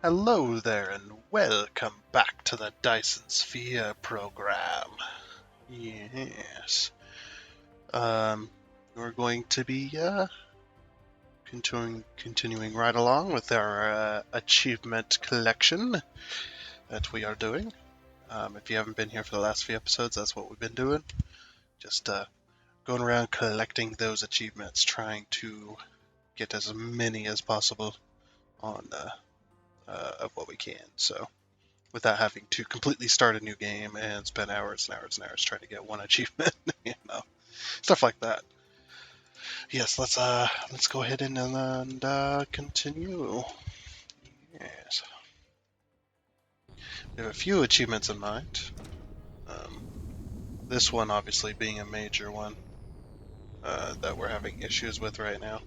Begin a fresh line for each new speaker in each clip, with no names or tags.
Hello there, and welcome back to the Dyson Sphere Program. Yes. We're going to be continuing right along with our achievement collection that we are doing. If you haven't been here for the last few episodes, that's what we've been doing. Just going around collecting those achievements, trying to get as many as possible on of what we can. So, without having to completely start a new game and spend hours and hours and hours trying to get one achievement, stuff like that. Yes, let's go ahead and continue. Yes, we have a few achievements in mind. This one obviously being a major one that we're having issues with right now.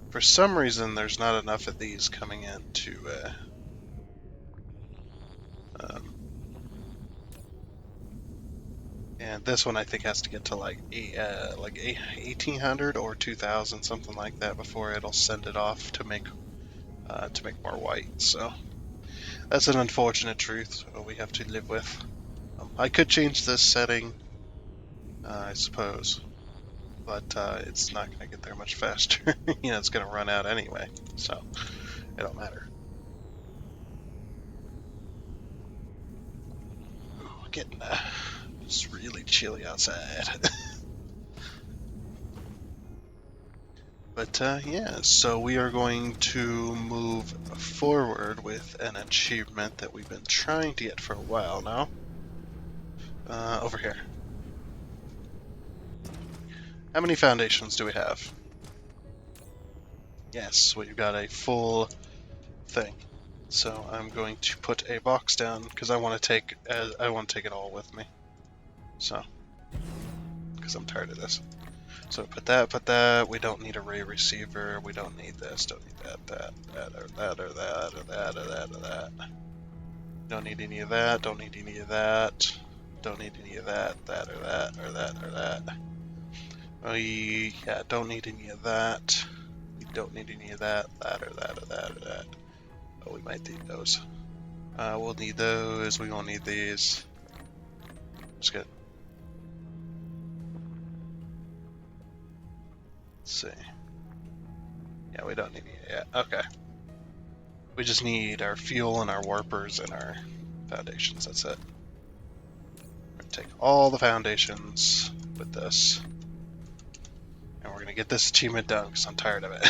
For some reason, there's not enough of these coming in to and this one I think has to get to like 1800 or 2000, something like that, before it'll send it off to make more white. So that's an unfortunate truth we have to live with. I could change this setting, I suppose, but it's not going to get there much faster. It's going to run out anyway, so it don't matter. Ooh, it's really chilly outside. But yeah, so we are going to move forward with an achievement that we've been trying to get for a while now. Over here. How many foundations do we have? Yes, we've got a full thing. So I'm going to put a box down because I want to take it all with me. So, because I'm tired of this. So put that. We don't need a ray receiver. We don't need this. Don't need that, or that, or that, or that, or that, or that. Don't need any of that. Don't need any of that. Don't need any of that, or that, or that, or that. Yeah, don't need any of that. We don't need any of that, or that, or that, or that. Oh, we might need those. We'll need those. We won't need these. That's good. Let's see. Yeah, we don't need any. Yeah, okay. We just need our fuel and our warpers and our foundations. That's it. We're gonna take all the foundations with this. And we're gonna get this achievement done because I'm tired of it.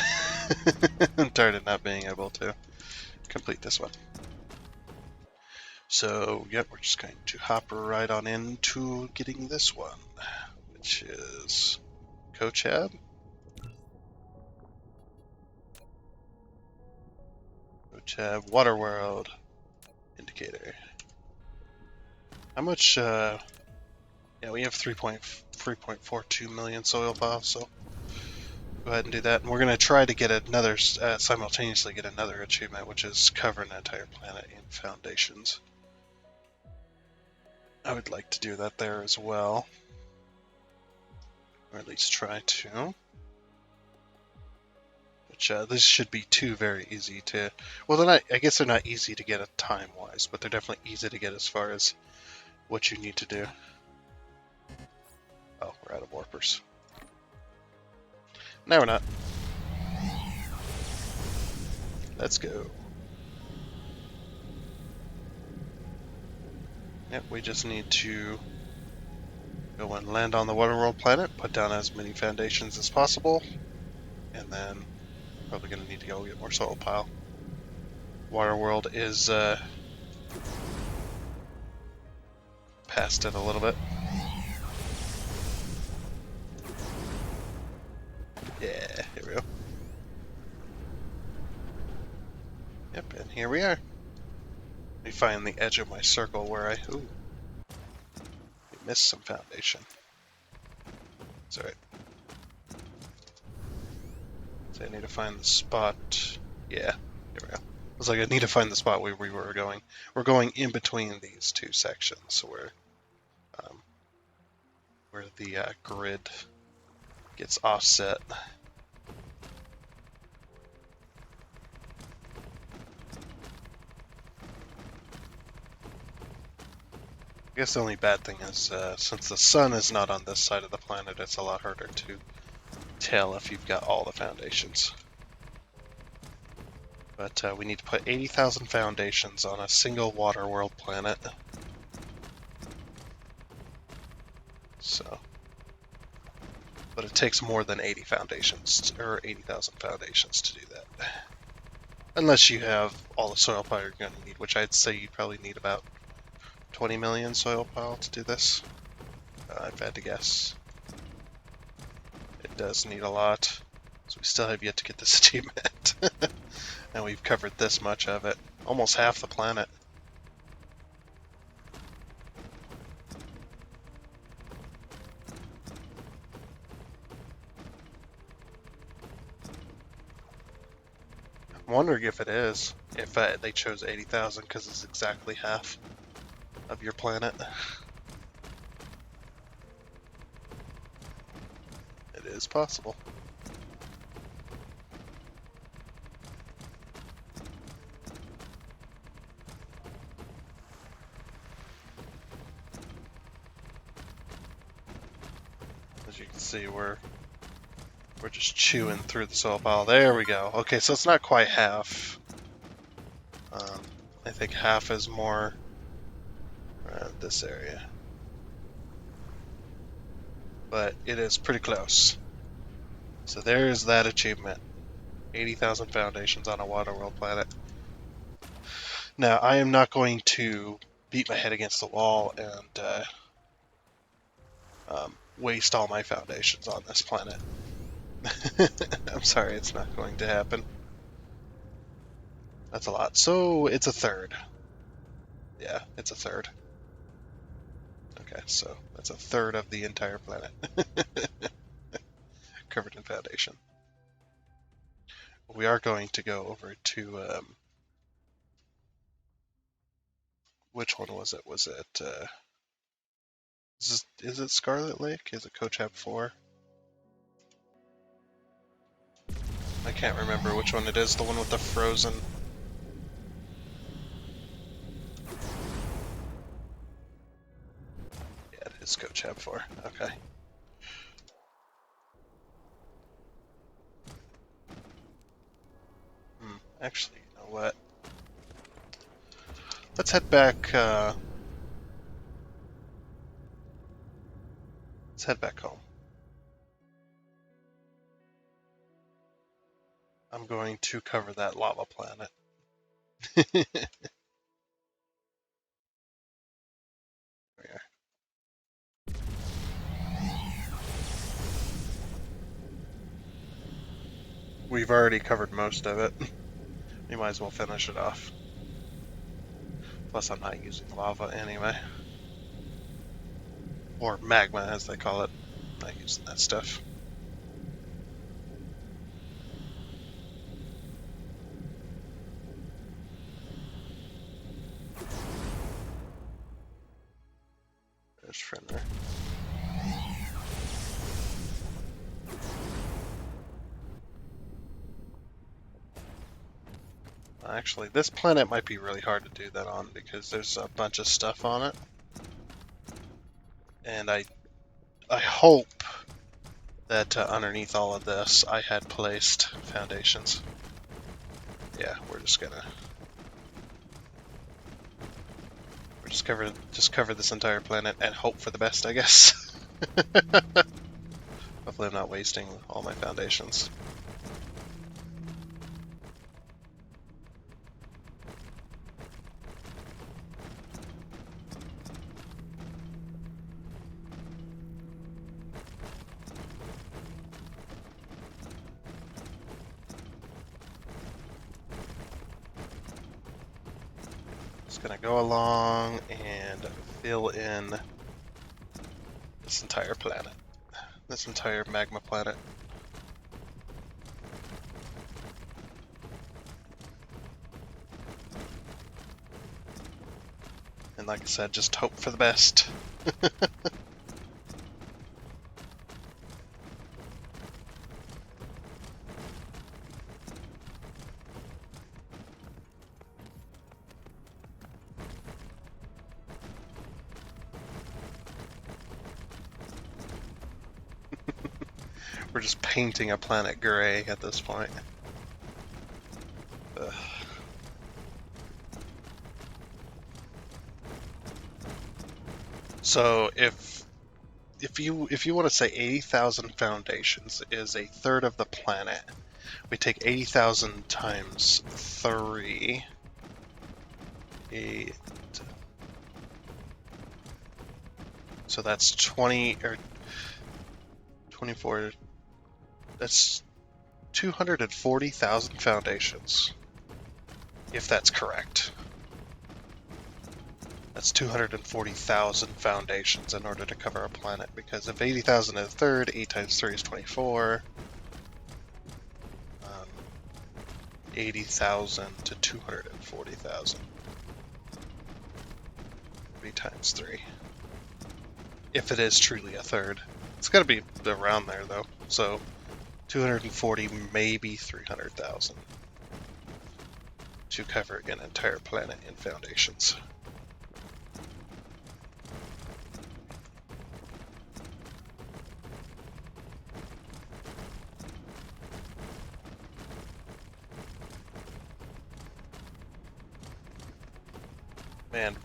I'm tired of not being able to complete this one. So, yep, we're just going to hop right on into getting this one, which is Coachab. Coachab Waterworld Indicator. How much, yeah, we have 3.42 million soil piles, so go ahead and do that. And we're going to try to get another, simultaneously get another achievement, which is cover an entire planet in foundations. I would like to do that there as well. Or at least try to. Which, this should be two very easy to... Well, they're not, I guess they're not easy to get time-wise, but they're definitely easy to get as far as what you need to do. Oh, we're out of warpers. No, we're not. Let's go. Yep, we just need to go and land on the Waterworld planet, put down as many foundations as possible, and then probably going to need to go get more soil pile. Waterworld is past it a little bit. Yeah, here we go. Yep, and here we are. Let me find the edge of my circle where I... Ooh. We missed some foundation. It's alright. So I need to find the spot. Yeah, here we go. I was like, I need to find the spot where we were going. We're going in between these two sections, so where the grid gets offset. I guess the only bad thing is, since the sun is not on this side of the planet, it's a lot harder to tell if you've got all the foundations. But we need to put 80,000 foundations on a single water world planet. So, but it takes more than 80 foundations, or 80,000 foundations to do that. Unless you have all the soil pile you're going to need, which I'd say you probably need about 20 million soil pile to do this. If I had to guess. It does need a lot. So we still have yet to get this achievement. And we've covered this much of it. Almost half the planet. I'm wondering if it is. If they chose 80,000 because it's exactly half of your planet. It is possible. As you can see, we're just chewing through the soil pile. There we go. Okay, so it's not quite half. I think half is more around this area. But it is pretty close. So there's that achievement. 80,000 foundations on a water world planet. Now, I am not going to beat my head against the wall and waste all my foundations on this planet. I'm sorry, it's not going to happen. That's a lot. So it's a third. Yeah, it's a third. Okay, so that's a third of the entire planet covered in foundation. We are going to go over to which one was it? Was it is it Scarlet Lake? Is it Kochab 4? I can't remember which one it is. The one with the frozen. Yeah, it is Kochab 4. Okay. Actually, you know what? Let's head back. Let's head back home. I'm going to cover that lava planet. There we are. We've already covered most of it. We might as well finish it off. Plus, I'm not using lava anyway. Or magma, as they call it. I'm not using that stuff. There's Fenrir. Actually, this planet might be really hard to do that on because there's a bunch of stuff on it. And I hope that underneath all of this I had placed foundations. Yeah, we're just cover this entire planet and hope for the best, I guess. Hopefully I'm not wasting all my foundations. Just gonna go along and fill in this entire planet. This entire magma planet. And like I said, just hope for the best. we're just painting a planet gray at this point. Ugh. So if you want to say 80,000 foundations is a third of the planet, we take 80,000 times 3. 8. So that's 20 or 24. That's 240,000 foundations. If that's correct. That's 240,000 foundations in order to cover a planet, because if 80,000 is a third, 8 times 3 is 24. 80,000 to 240,000. 3 times 3. If it is truly a third. It's got to be around there, though. So 240, maybe 300,000 to cover an entire planet in foundations. Man,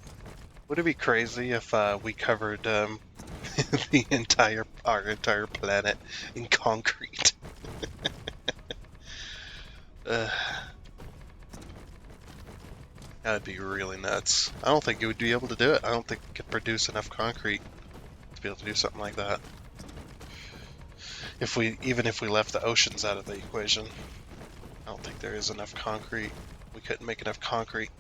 would it be crazy if we covered our entire planet in concrete? That would be really nuts. I don't think it would be able to do it. I don't think it could produce enough concrete to be able to do something like that. Even if we left the oceans out of the equation, I don't think there is enough concrete. We couldn't make enough concrete.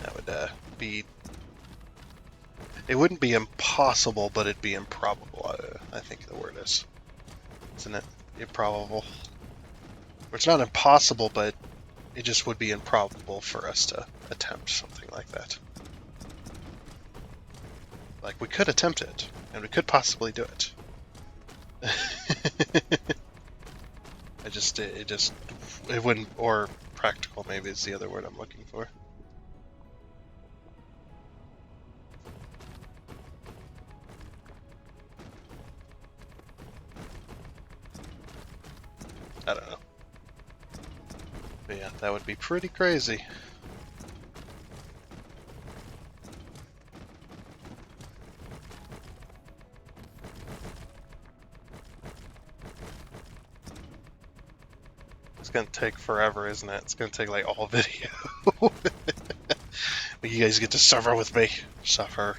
That would be... It wouldn't be impossible, but it'd be improbable, I think the word is. Isn't it? Improbable. Or it's not impossible, but it just would be improbable for us to attempt something like that. Like, we could attempt it, and we could possibly do it. It wouldn't, or practical maybe is the other word I'm looking for. I don't know. But yeah, that would be pretty crazy. It's gonna take forever, isn't it? It's gonna take like all video. But you guys get to suffer with me. Suffer.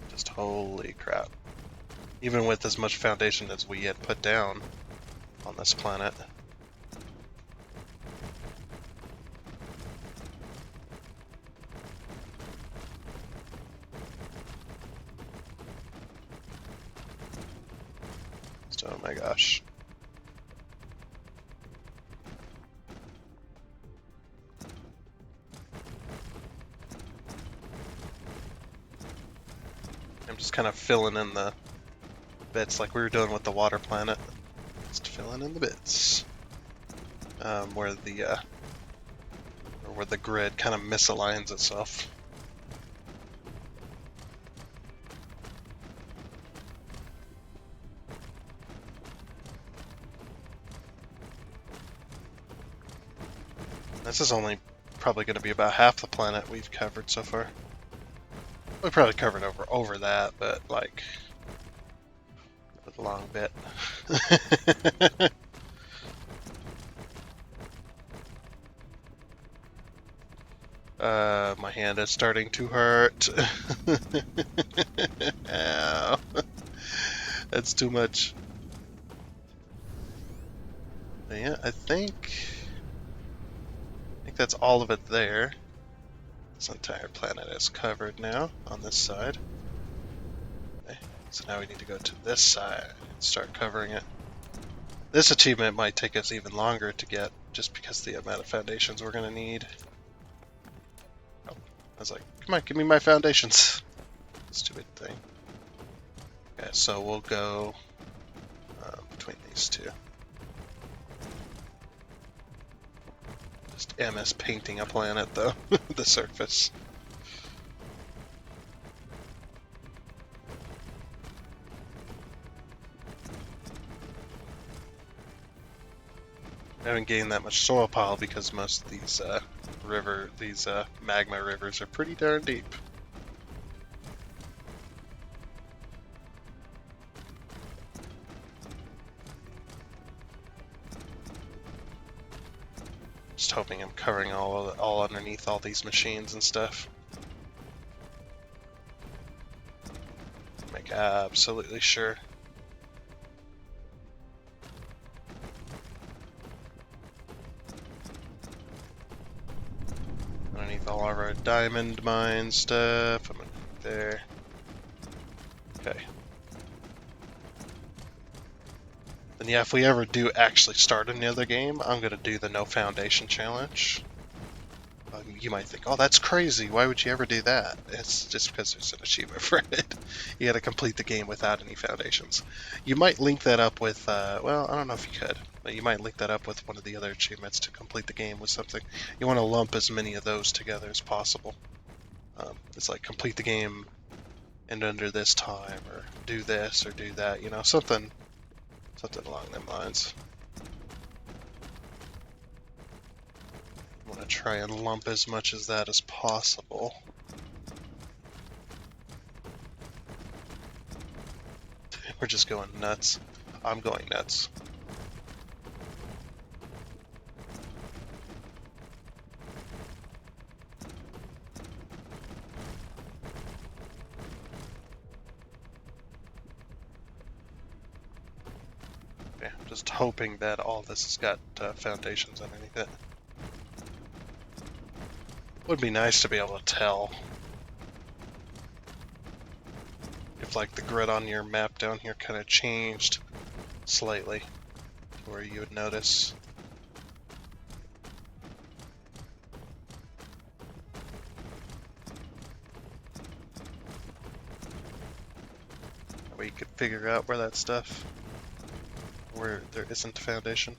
Just holy crap. Even with as much foundation as we had put down on this planet. Oh my gosh. I'm just kind of filling in the bits like we were doing with the water planet. Just filling in the bits. Where the grid kind of misaligns itself. This is only probably going to be about half the planet we've covered so far. We probably covered over that, but like with a long bit. My hand is starting to hurt. Ow. That's too much. But yeah, I think that's all of it there. This entire planet is covered now on this side. Okay, so now we need to go to this side and start covering it. This achievement might take us even longer to get, just because of the amount of foundations we're going to need. Oh, I was like, come on, give me my foundations. Stupid thing. so we'll go between these two. Just MS painting a planet, though, the surface. I haven't gained that much soil pile because most of these magma rivers are pretty darn deep. Just hoping I'm covering all underneath all these machines and stuff. Make absolutely sure. Underneath all of our diamond mine stuff. I'm underneath there. Okay. And yeah, if we ever do actually start another game, I'm going to do the no foundation challenge. You might think, oh, that's crazy. Why would you ever do that? It's just because there's an achievement for it. You got to complete the game without any foundations. You might link that up with, well, I don't know if you could, but you might link that up with one of the other achievements to complete the game with something. You want to lump as many of those together as possible. It's like complete the game in under this time, or do this, or do that. You know, something along them lines. I want to try and lump as much as that as possible. We're just going nuts. I'm going nuts. Yeah, I'm just hoping that all this has got foundations underneath it. Would be nice to be able to tell if, like, the grid on your map down here kind of changed slightly, where you would notice. That way you could figure out where that stuff, where there isn't a foundation.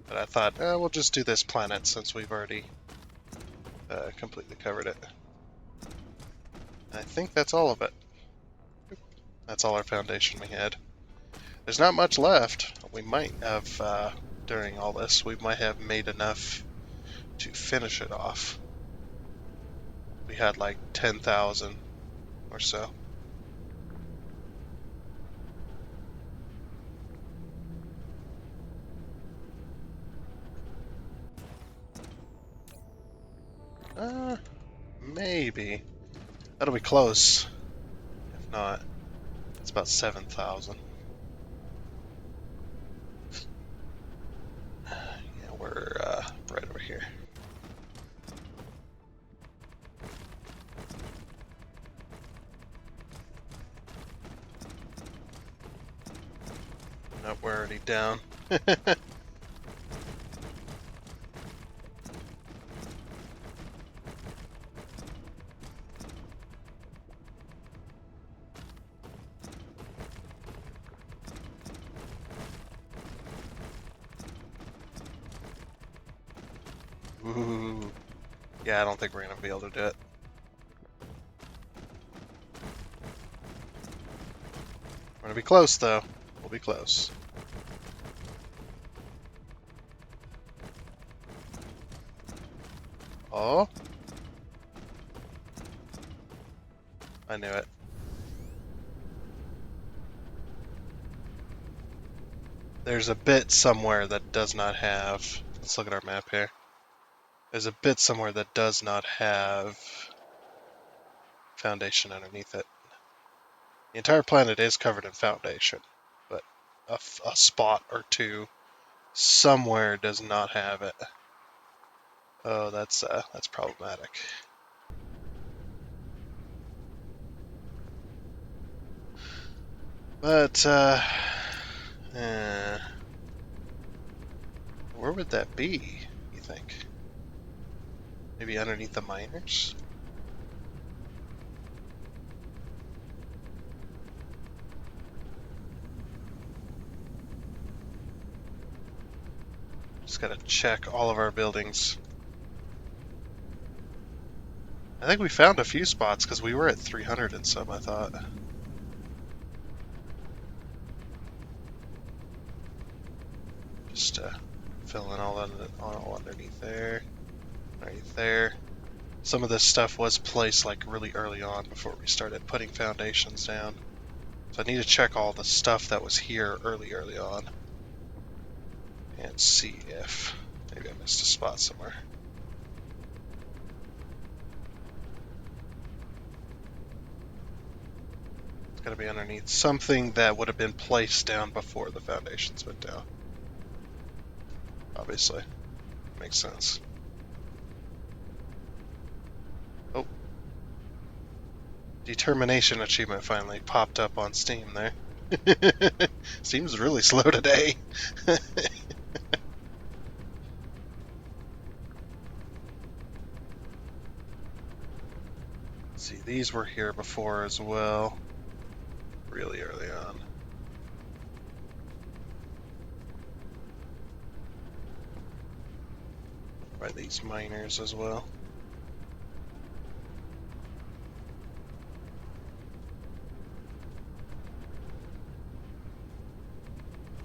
But I thought, we'll just do this planet since we've already completely covered it. I think that's all of it. That's all our foundation we had. There's not much left. We might have, during all this, we might have made enough to finish it off. We had like 10,000 or so. Maybe. That'll be close. If not, it's about 7,000. Yeah, we're right over here. Nope, we're already down. Ooh. Yeah, I don't think we're gonna be able to do it. We're gonna be close, though. We'll be close. Oh. I knew it. There's a bit somewhere that does not have... Let's look at our map here. There's a bit somewhere that does not have foundation underneath it. The entire planet is covered in foundation, but a spot or two somewhere does not have it. Oh, that's problematic. But where would that be, you think? Maybe underneath the miners? Just gotta check all of our buildings. I think we found a few spots because we were at 300 and some, I thought. Just fill in all underneath there, right there. Some of this stuff was placed like really early on before we started putting foundations down. So I need to check all the stuff that was here early on and see if maybe I missed a spot somewhere. It's got to be underneath something that would have been placed down before the foundations went down. Obviously. Makes sense. Oh. Determination achievement finally popped up on Steam there. Steam's really slow today. See, these were here before as well. Really early on. By these miners as well.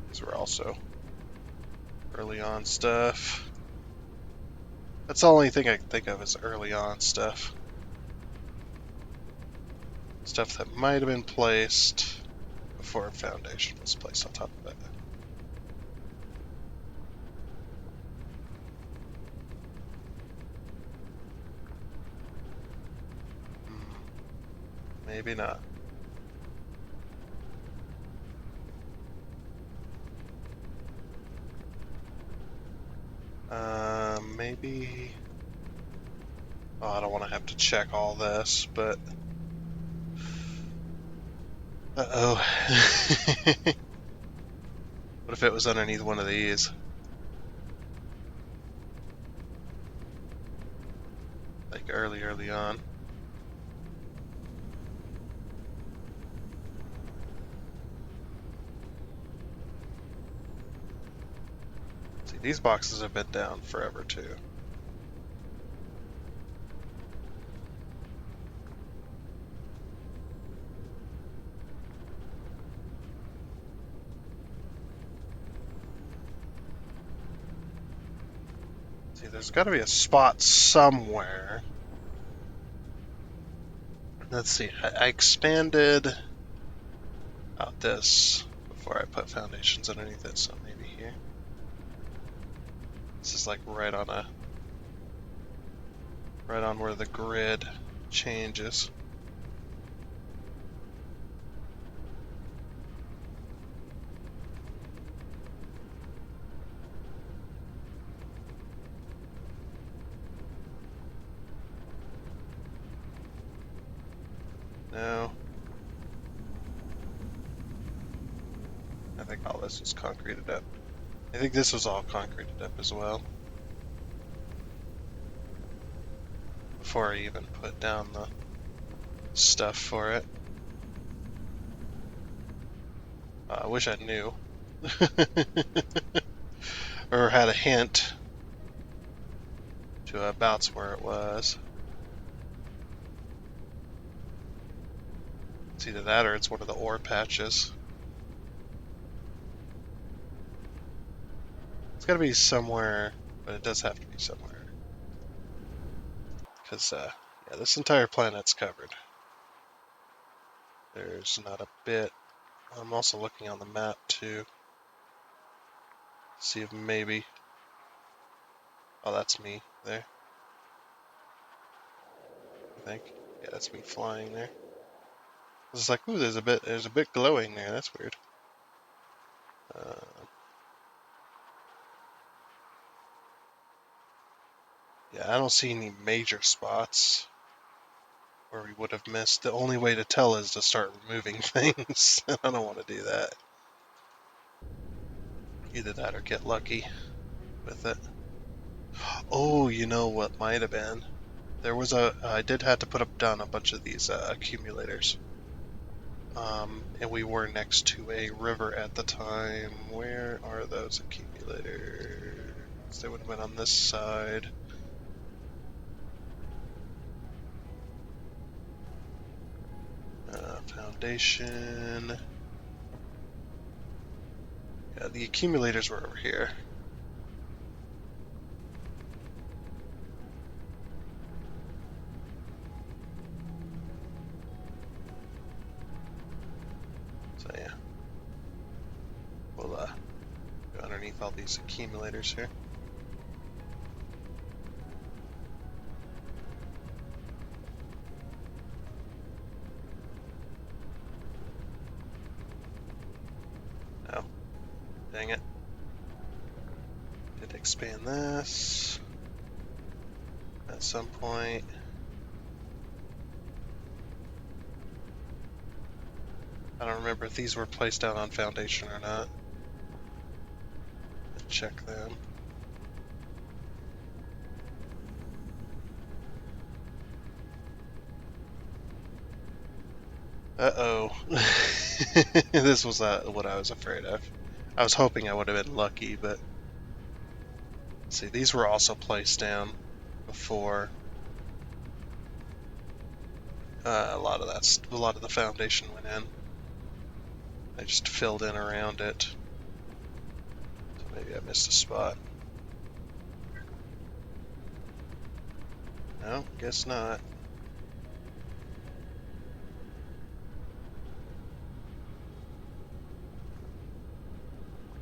These were also early on stuff. That's the only thing I can think of is early on stuff. Stuff that might have been placed before a foundation was placed on top of it. Maybe not. Maybe... Oh, I don't want to have to check all this, but... Uh-oh. What if it was underneath one of these? Like early on. See, these boxes have been down forever too. See, there's got to be a spot somewhere. Let's see, I expanded out this before I put foundations underneath it, so maybe here. This is like right on where the grid changes. No. I think all this was concreted up. I think this was all concreted up as well. Before I even put down the stuff for it. I wish I knew. Or had a hint to about where it was. It's either that or it's one of the ore patches. It's gotta be somewhere, but it does have to be somewhere. Because, yeah, this entire planet's covered. There's not a bit. I'm also looking on the map too. See if maybe... Oh, that's me there. I think. Yeah, that's me flying there. It's like, ooh, there's a bit glowing there. That's weird. Yeah, I don't see any major spots where we would have missed. The only way to tell is to start removing things. I don't want to do that. Either that or get lucky with it. Oh, you know what might have been? There was I did have to put up down a bunch of these accumulators. And we were next to a river at the time. Where are those accumulators? So they would have been on this side. Foundation. Yeah, the accumulators were over here. So yeah, we'll go underneath all these accumulators here. Oh, dang it. Did expand this at some point. I don't remember if these were placed down on foundation or not. Check them. Uh-oh. This was what I was afraid of. I was hoping I would have been lucky, but... See, these were also placed down before a lot of the foundation went in. I just filled in around it. So maybe I missed a spot. No, guess not.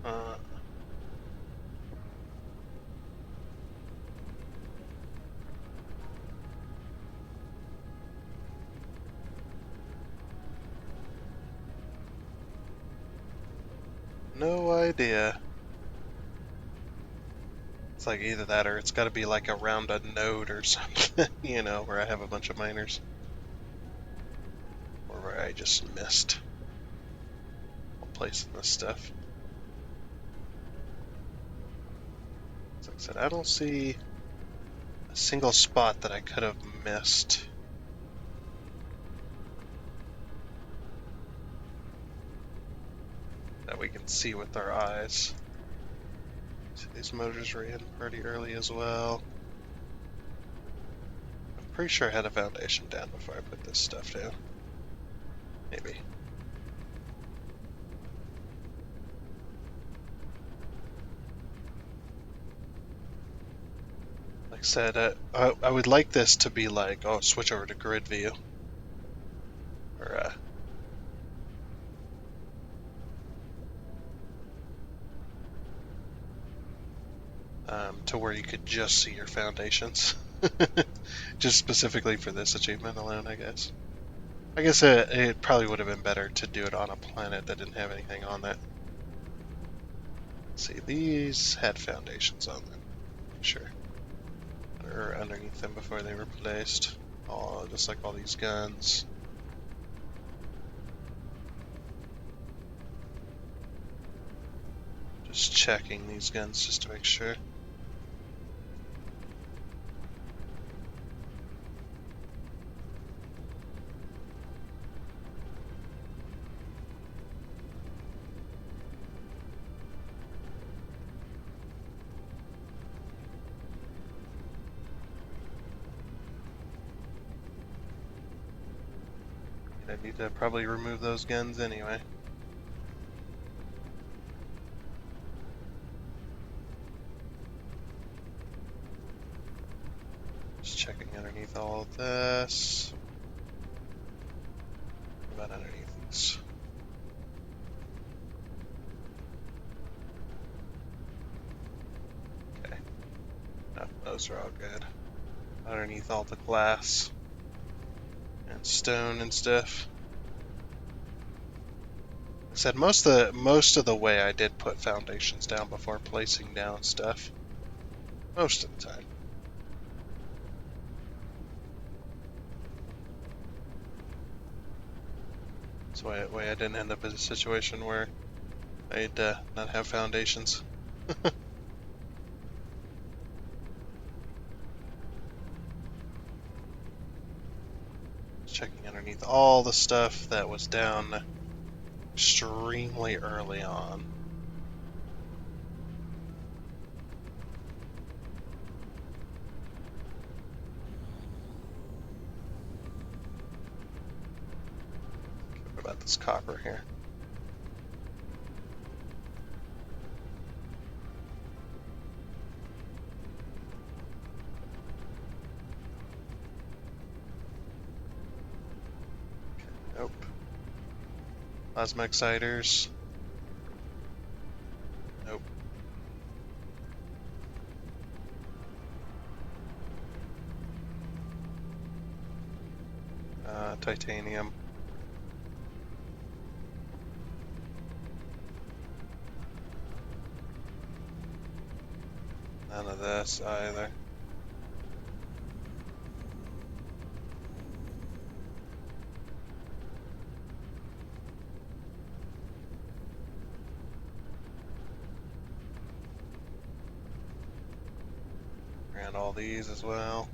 Uh, no idea. It's like either that or it's got to be like around a node or something, you know, where I have a bunch of miners. Or where I just missed placing this stuff. Like I said, I don't see a single spot that I could have missed. That we can see with our eyes. See, these motors were in pretty early as well. I'm pretty sure I had a foundation down before I put this stuff down. Maybe. Like I said, I would like this to be like, oh, switch over to grid view. Or, to where you could just see your foundations. Just specifically for this achievement alone, I guess. I guess it probably would have been better to do it on a planet that didn't have anything on that. See, these had foundations on them. Sure. Or underneath them before they were placed. Oh, just like all these guns. Just checking these guns just to make sure. I need to probably remove those guns anyway. Just checking underneath all of this. What about underneath these? Okay. No, those are all good. Underneath all the glass and stone and stuff. Like I said, most of the way I did put foundations down before placing down stuff. Most of the time. That's why I didn't end up in a situation where I'd not have foundations. Checking underneath all the stuff that was down extremely early on. this copper here. Nope. Plasma exciters. Nope. Titanium. None of this either. And all these as well.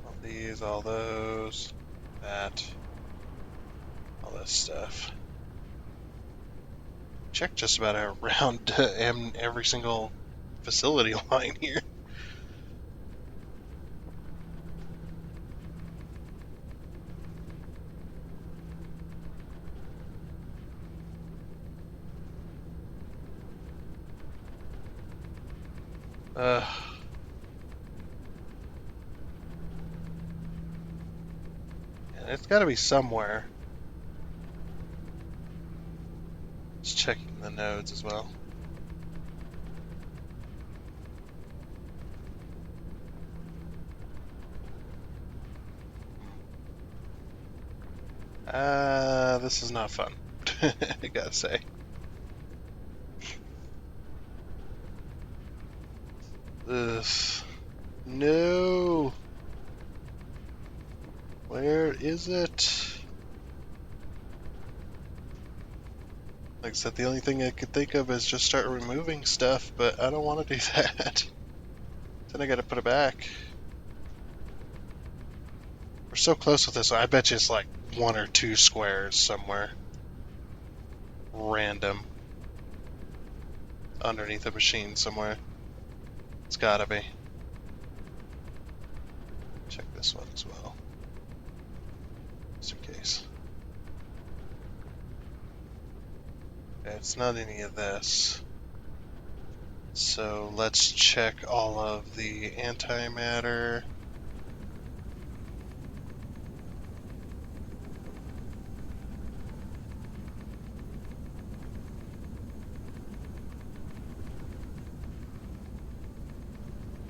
All these, all those, that, all this stuff. Check just about around every single facility line here. And it's got to be somewhere. Just checking the nodes as well. This is not fun, I gotta say. Ugh. No! Where is it? Like I said, the only thing I could think of is just start removing stuff, but I don't want to do that. Then I gotta put it back. We're so close with this, I bet you it's like 1 or 2 squares somewhere. Random. Underneath a machine somewhere. It's gotta be. Check this one as well. Just in case. Okay, it's not any of this. So let's check all of the antimatter.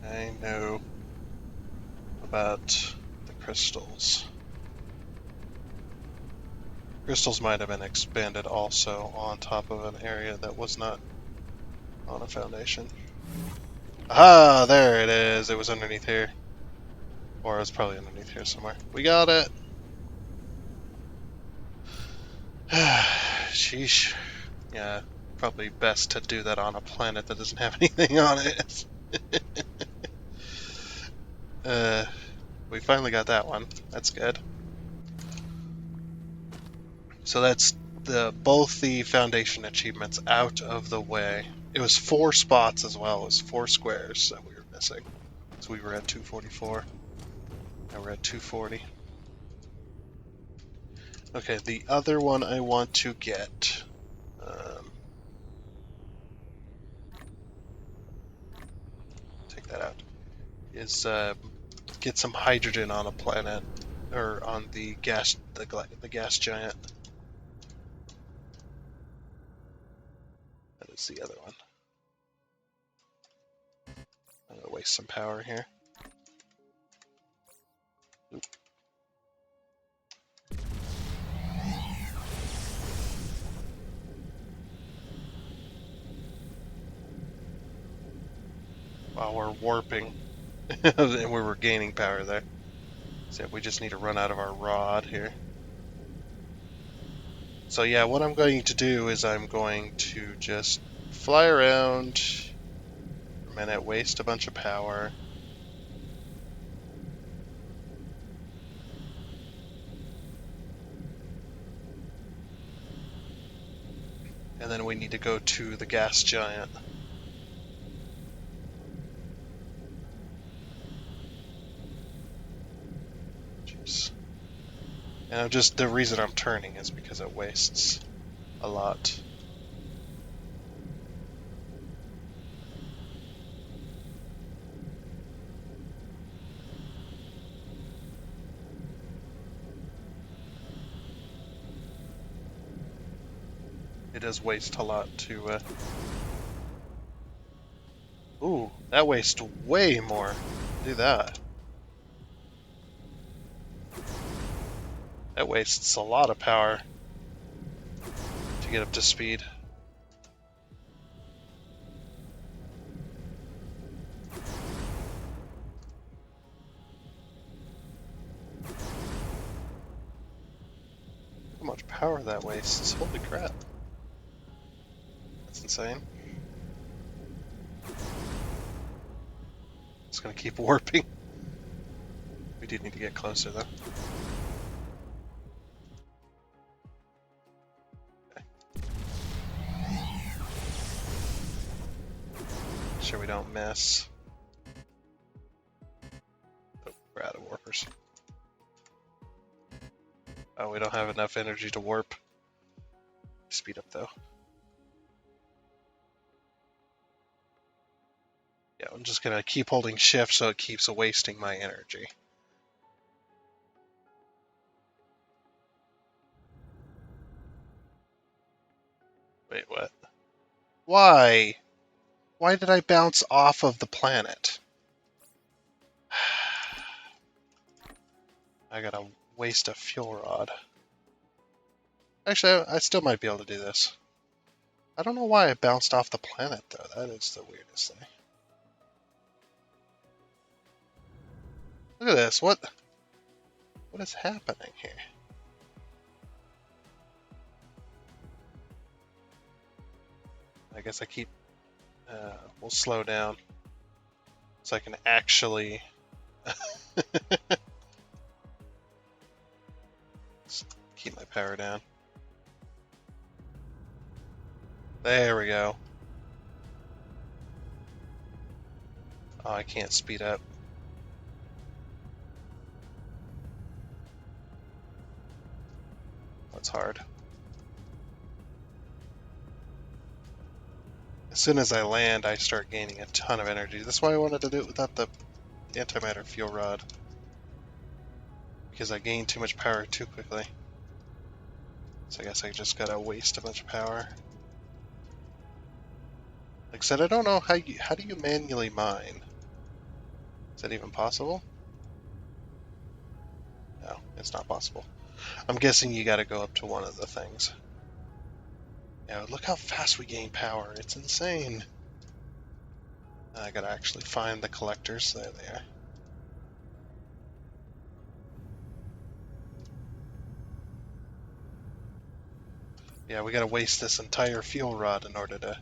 I know about the crystals. Crystals might have been expanded also on top of an area that was not on a foundation. Ah, there it is. It was underneath here. Or it was probably underneath here somewhere. We got it! Sheesh. Yeah, probably best to do that on a planet that doesn't have anything on it. We finally got that one. That's good. So that's both the foundation achievements out of the way. It was 4 spots as well. It was 4 squares that we were missing. So we were at 244. Now we're at 240. Okay, the other one I want to get. Take that out. Is get some hydrogen on a planet, or on the gas giant. That is the other one. I'm gonna waste some power here. Oop. While we're warping, and we were gaining power there. So we just need to run out of our rod here. So yeah, what I'm going to do is I'm going to just fly around for a minute, waste a bunch of power. And then we need to go to the gas giant. Oops. And the reason I'm turning is because it wastes a lot. It does waste a lot to, Ooh, that wastes way more. Do that. That wastes a lot of power to get up to speed. How much power that wastes. Holy crap. That's insane. It's gonna keep warping. We do need to get closer though. Okay. Make sure we don't miss. Oh, we're out of warpers. Oh, we don't have enough energy to warp. Speed up though. Yeah, I'm just gonna keep holding shift so it keeps wasting my energy. Wait, what? Why? Why did I bounce off of the planet? I gotta waste a fuel rod. Actually, I still might be able to do this. I don't know why I bounced off the planet, though. That is the weirdest thing. Look at this. What is happening here? I guess I keep... we'll slow down. So I can actually... keep my power down. There we go. Oh, I can't speed up. That's hard. As soon as I land, I start gaining a ton of energy. That's why I wanted to do it without the antimatter fuel rod. Because I gained too much power too quickly. So I guess I just gotta waste a bunch of power. Like I said, I don't know how do you manually mine? Is that even possible? No, it's not possible. I'm guessing you gotta go up to one of the things. Yeah, look how fast we gain power. It's insane. I gotta actually find the collectors. There they are. Yeah, we gotta waste this entire fuel rod in order to...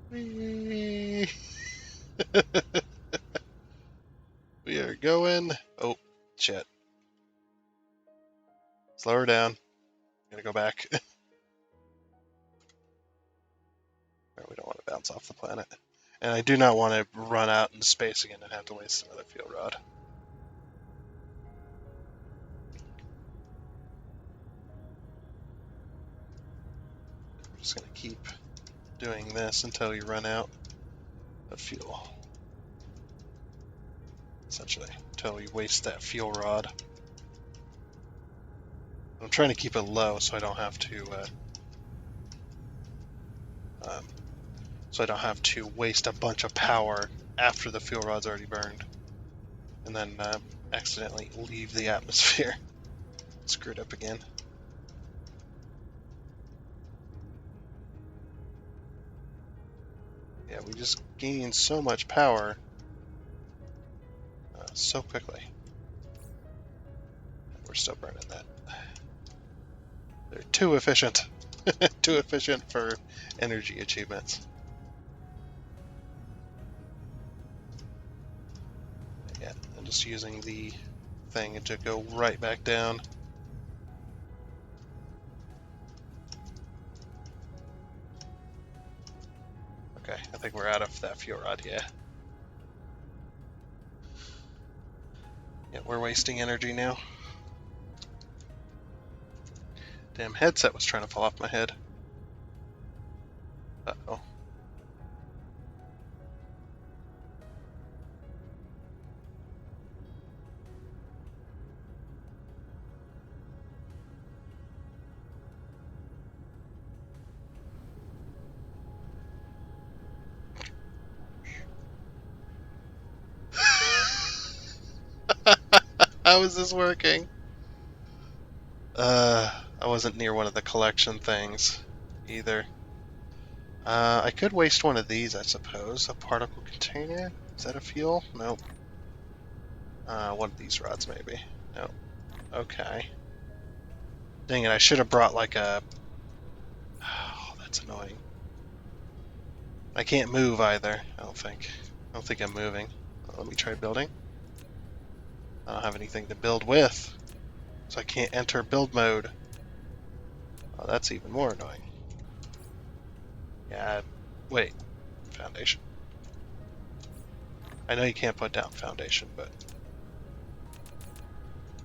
Whee! We are going... Oh, shit. Slow her down. Gotta go back. We don't want to bounce off the planet. And I do not want to run out in space again and have to waste another fuel rod. I'm just going to keep doing this until we run out of fuel. Essentially, until we waste that fuel rod. I'm trying to keep it low so I don't have to waste a bunch of power after the fuel rod's already burned, and then accidentally leave the atmosphere. Screwed up again. Yeah, we just gained so much power so quickly. We're still burning that. They're too efficient. Too efficient for energy achievements. Yeah, I'm just using the thing and to go right back down. Okay, I think we're out of that fuel rod, yeah. Yeah, we're wasting energy now. Damn headset was trying to fall off my head. Uh-oh. How is this working? I wasn't near one of the collection things either. I could waste one of these, I suppose. A particle container? Is that a fuel? Nope. One of these rods, maybe. Nope. Okay. Dang it, I should have brought like a... Oh, that's annoying. I can't move either, I don't think. I don't think I'm moving. Let me try building. I don't have anything to build with, so I can't enter build mode. Oh, that's even more annoying. Yeah, wait. Foundation. I know you can't put down foundation, but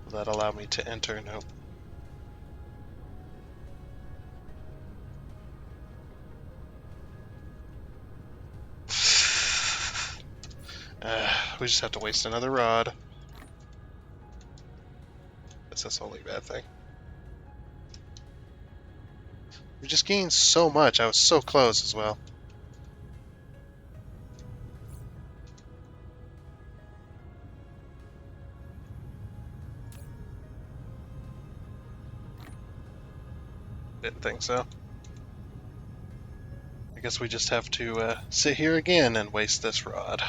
will that allow me to enter? Nope. We just have to waste another rod. That's the only bad thing. We just gained so much. I was so close as well. Didn't think so. I guess we just have to sit here again and waste this rod.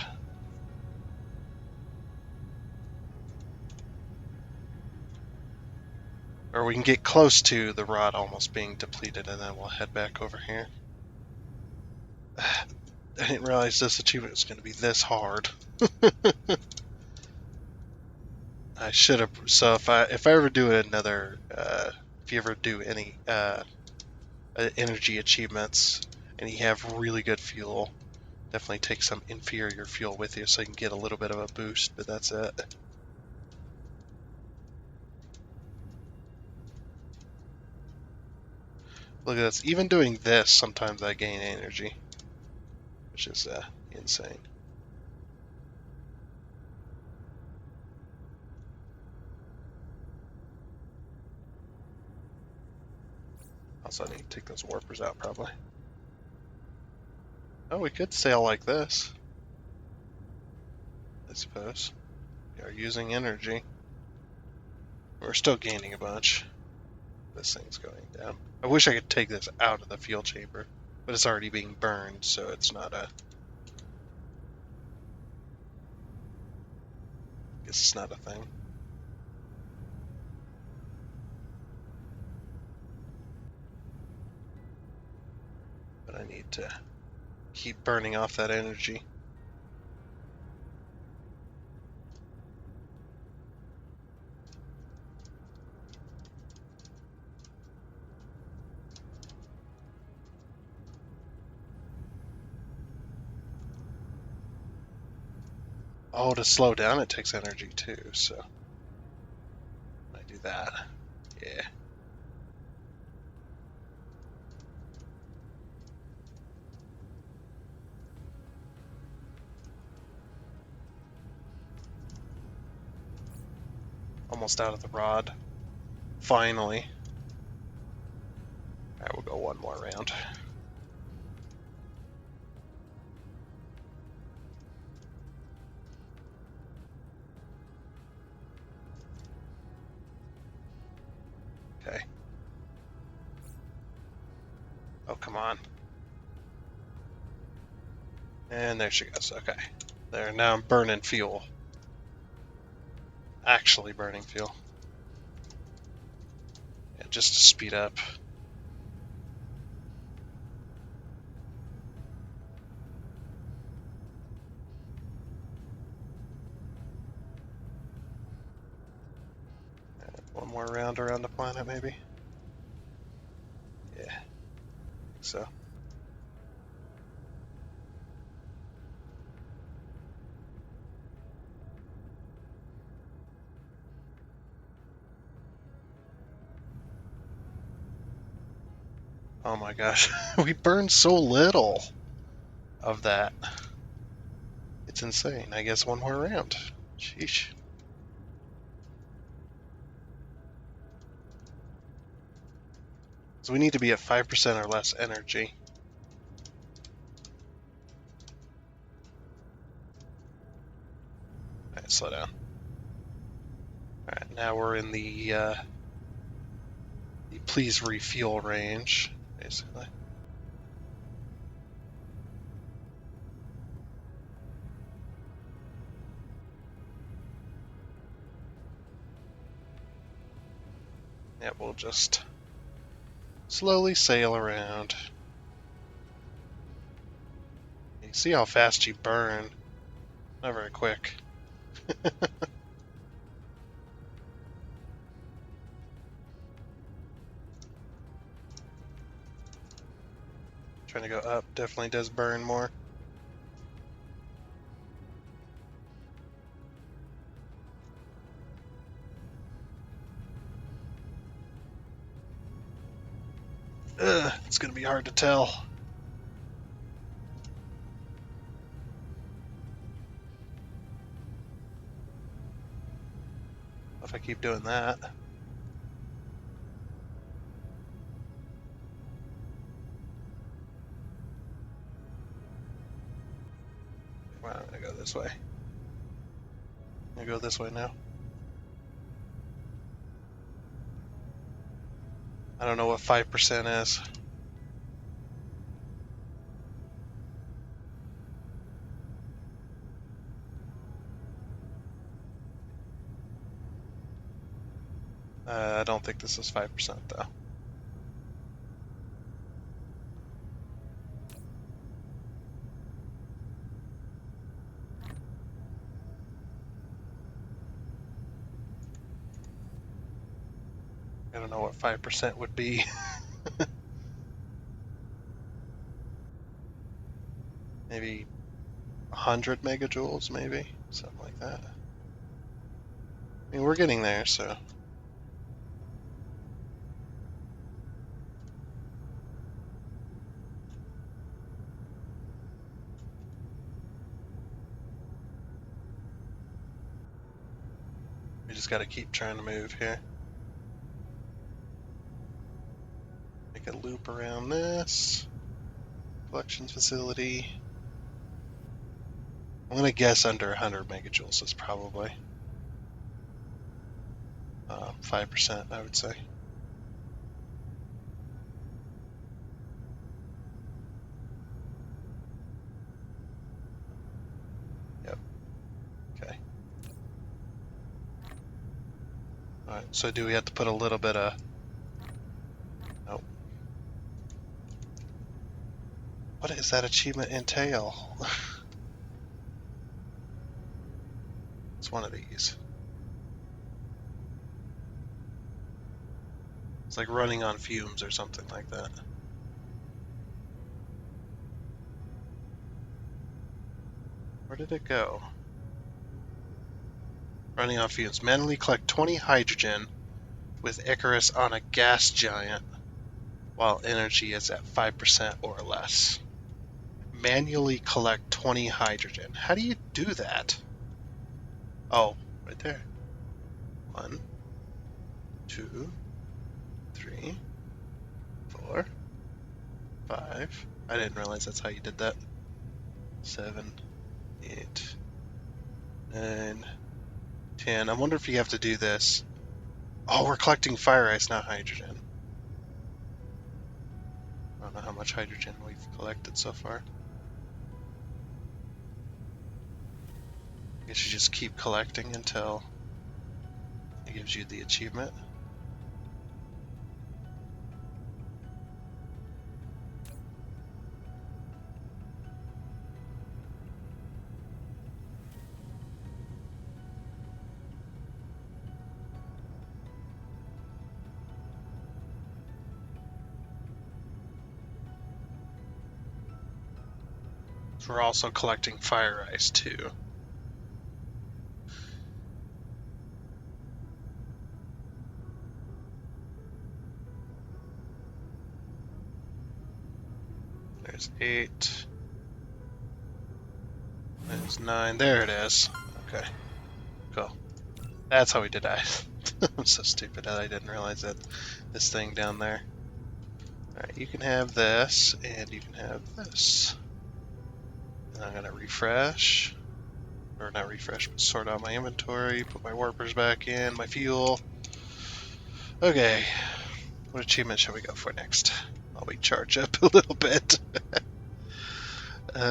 Or we can get close to the rod almost being depleted and then we'll head back over here. I didn't realize this achievement was going to be this hard. I should have. So if I ever do another, if you ever do any energy achievements and you have really good fuel, definitely take some inferior fuel with you so you can get a little bit of a boost. But that's it. Look at this. Even doing this, sometimes I gain energy, which is insane. Also, I need to take those warpers out, probably. Oh, we could sail like this, I suppose. We are using energy. We're still gaining a bunch. This thing's going down. I wish I could take this out of the fuel chamber, but it's already being burned, so it's not a... I guess it's not a thing. But I need to keep burning off that energy. Oh, to slow down it takes energy too, so I do that. Yeah. Almost out of the rod. Finally. Alright, we'll go one more round. Okay. Oh, come on. And there she goes. Okay. There, now I'm burning fuel. Actually burning fuel. Yeah, just to speed up. One more round around the planet, maybe? Yeah, I think so. Oh my gosh, we burned so little of that. It's insane. I guess one more round. Sheesh. So we need to be at 5% or less energy. Alright, slow down. Alright, now we're in the please refuel range, basically. Yeah, we'll just slowly sail around. You see how fast you burn. Not very quick. Trying to go up definitely does burn more. It's gonna be hard to tell. If I keep doing that. Well, I'm gonna go this way. I'm gonna go this way now. I don't know what 5% is. I don't think this is 5% though. I don't know what 5% would be. Maybe 100 megajoules, maybe? Something like that. I mean, we're getting there, so. We just gotta keep trying to move here. Make a loop around this. Collections facility. I'm gonna guess under 100 megajoules is probably 5%, I would say. Yep. Okay. Alright, so do we have to put a little bit of... Nope. What does that achievement entail? It's one of these. It's like running on fumes or something like that. Where did it go? Running on fumes. Manually collect 20 hydrogen with Icarus on a gas giant while energy is at 5% or less. Manually collect 20 hydrogen. How do you do that? Oh, right there. 1, 2, 3, 4, 5. I didn't realize that's how you did that. 7, 8, 9, 10. I wonder if you have to do this. Oh, we're collecting fire ice, not hydrogen. I don't know how much hydrogen we've collected so far. I guess you just keep collecting until it gives you the achievement. We're also collecting fire ice too. There's 8. There's 9. There it is. Okay. Cool. That's how we did that. I'm so stupid that I didn't realize that this thing down there. Alright, you can have this, and you can have this. And I'm gonna refresh. Or not refresh, but sort out my inventory, put my warpers back in, my fuel. Okay. What achievement shall we go for next? While we charge up a little bit. We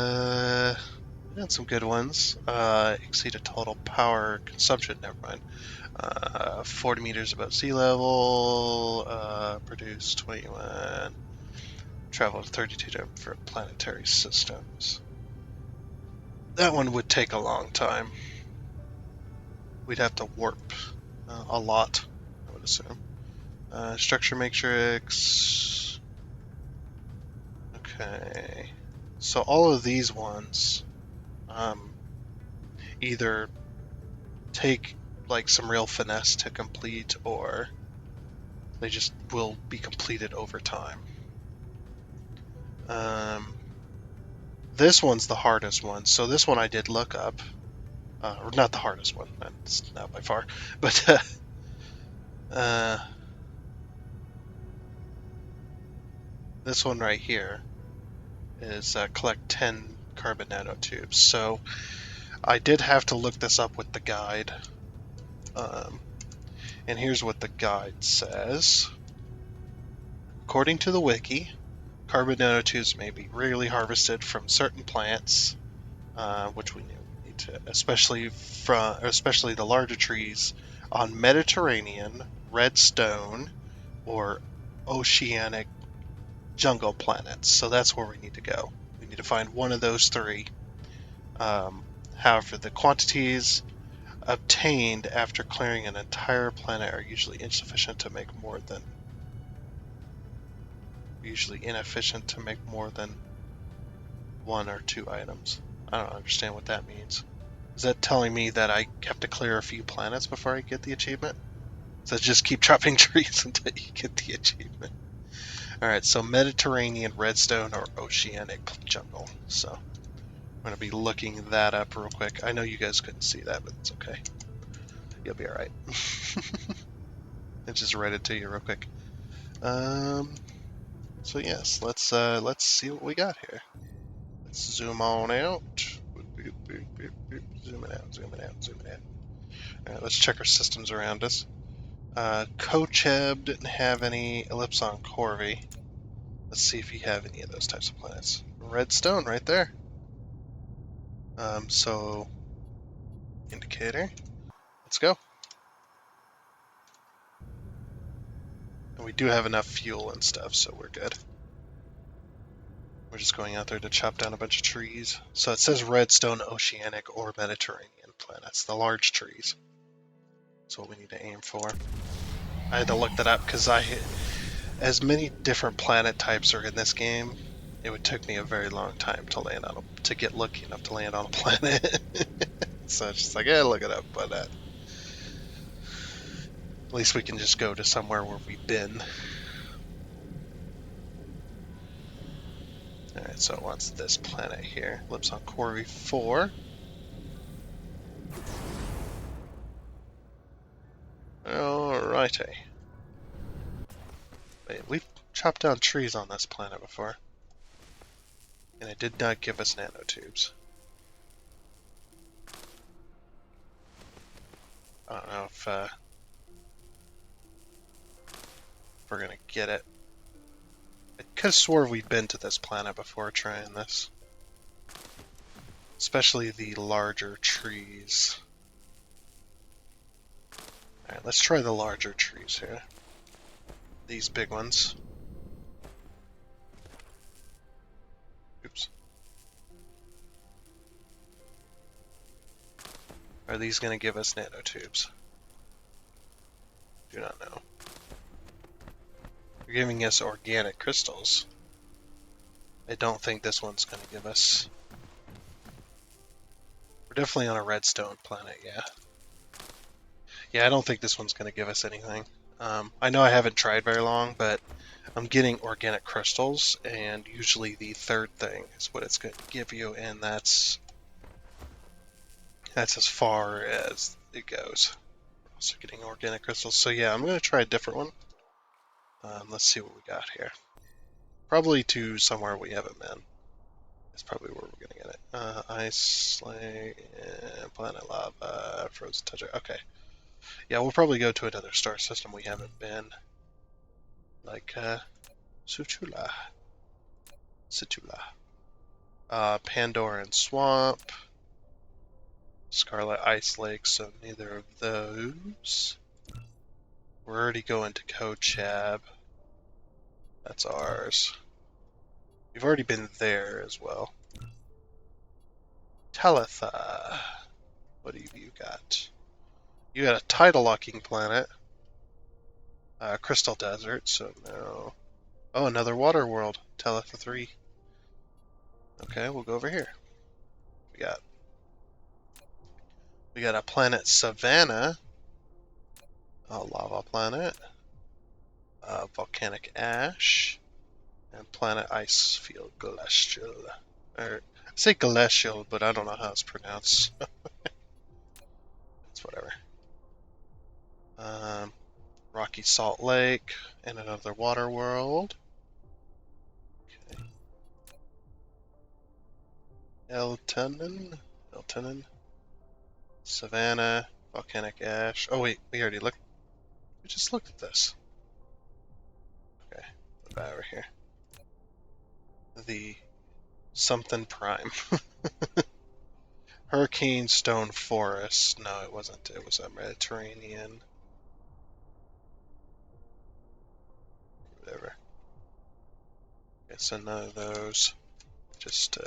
got some good ones. Exceed a total power consumption, never mind. 40 meters above sea level, produce 21, travel 32 different planetary systems. That one would take a long time. We'd have to warp a lot, I would assume. Structure matrix. Okay. So all of these ones either take like some real finesse to complete, or they just will be completed over time. This one's the hardest one. So this one I did look up. Or not the hardest one. That's not by far. But this one right here is collect 10 carbon nanotubes. So I did have to look this up with the guide. And here's what the guide says. According to the wiki, carbon nanotubes may be rarely harvested from certain plants, which we need to, especially the larger trees on Mediterranean, redstone, or oceanic jungle planets. So that's where we need to go. We need to find one of those 3. However, the quantities obtained after clearing an entire planet are usually inefficient to make more than 1 or 2 items. I don't understand what that means. Is that telling me that I have to clear a few planets before I get the achievement? So just keep chopping trees until you get the achievement. Alright, so Mediterranean, redstone, or oceanic jungle. So I'm going to be looking that up real quick. I know you guys couldn't see that, but it's okay. You'll be alright. I just read it to you real quick. So yes, let's see what we got here. Let's zoom on out. Zooming out, zooming out, zooming out. Alright, let's check our systems around us. Kocheb didn't have any. Ellipson Corvi. Let's see if you have any of those types of planets. Redstone right there. So indicator. Let's go. And we do have enough fuel and stuff, so we're good. We're just going out there to chop down a bunch of trees. So it says redstone, oceanic, or Mediterranean planets, the large trees. That's what we need to aim for. I had to look that up because as many different planet types are in this game, it would take me a very long time to get lucky enough to land on a planet. So it's just like, yeah, look it up, but at least we can just go to somewhere where we've been. Alright, so it wants this planet here. Ellipson Corvi 4. Alrighty. Wait, we've chopped down trees on this planet before. And it did not give us nanotubes. I don't know if we're gonna get it. I could have swore we'd been to this planet before trying this. Especially the larger trees. Alright, let's try the larger trees here. These big ones. Oops. Are these going to give us nanotubes? Do not know. They're giving us organic crystals. I don't think this one's going to give us We're definitely on a redstone planet, yeah. Yeah, I don't think this one's going to give us anything. I know I haven't tried very long, but I'm getting organic crystals, and usually the third thing is what it's going to give you, and that's as far as it goes. We're also getting organic crystals, so yeah, I'm going to try a different one. Let's see what we got here. Probably to somewhere we haven't been. That's probably where we're going to get it. Ice, lake, planet lava, frozen tundra. Okay. Yeah, we'll probably go to another star system we haven't been. Like, Suchula. Situla. Pandoran Swamp. Scarlet Ice Lake, so neither of those. We're already going to Kochab. That's ours. We've already been there as well. Talitha. What have you got? You got a tidal locking planet. Crystal Desert, so no. Oh, another water world. Talitha 3. Okay, we'll go over here. We got a planet Savannah. A lava planet. Volcanic ash. And planet Icefield Glacial. Or, I say Glacial, but I don't know how it's pronounced. It's whatever. Rocky Salt Lake and another water world. Okay. Eltunnen, Savannah, Volcanic Ash. Oh wait, we already looked. We just looked at this. Okay, what about over here? The something prime. Hurricane Stone Forest. No, it wasn't. It was a Mediterranean. Whatever. Okay, so none of those. Just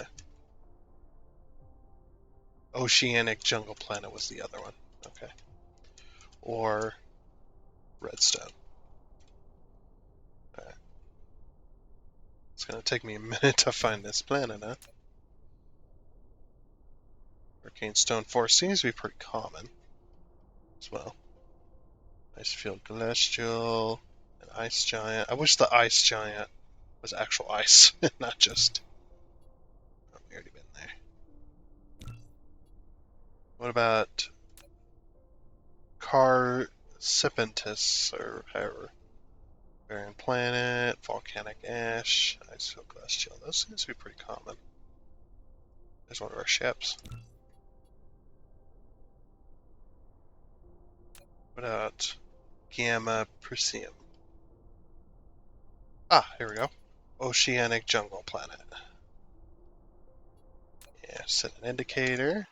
Oceanic Jungle Planet was the other one. Okay. Or Redstone. Alright. It's gonna take me a minute to find this planet, huh? Hurricane Stone Forest seems to be pretty common as well. Icefield Celestial, an Ice Giant. I wish the Ice Giant was actual ice, not just. Oh, we already been there. What about Carcipentus or however? Barren Planet, Volcanic Ash, Icefield Celestial. Those seems to be pretty common. There's one of our ships. What about Gamma Prism? Ah, here we go. Oceanic Jungle Planet. Yeah, set an indicator.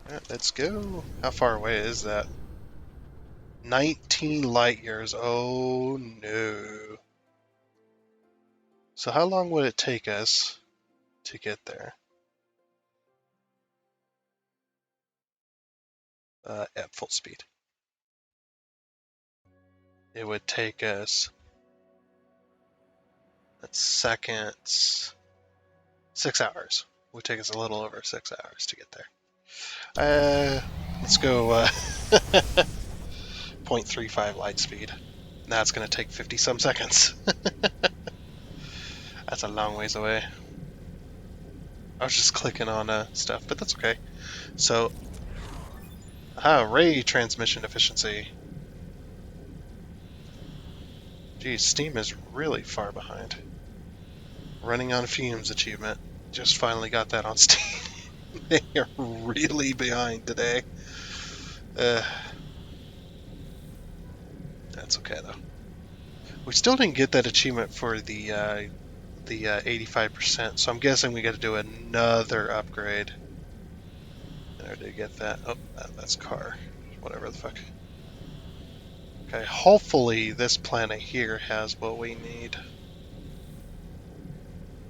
Alright, let's go. How far away is that? 19 light years. Oh no. So how long would it take us to get there? At full speed. It would take us, that's seconds, 6 hours. It would take us a little over 6 hours to get there. Let's go 0.35 light speed. Now it's going to take 50 some seconds. That's a long ways away. I was just clicking on stuff, but that's okay. So, ray transmission efficiency. Geez, Steam is really far behind. Running on fumes achievement. Just finally got that on Steam. They are really behind today. That's okay though. We still didn't get that achievement for the 85%, so I'm guessing we got to do another upgrade in order to get that. Oh, that's car. Whatever the fuck. Okay, hopefully this planet here has what we need.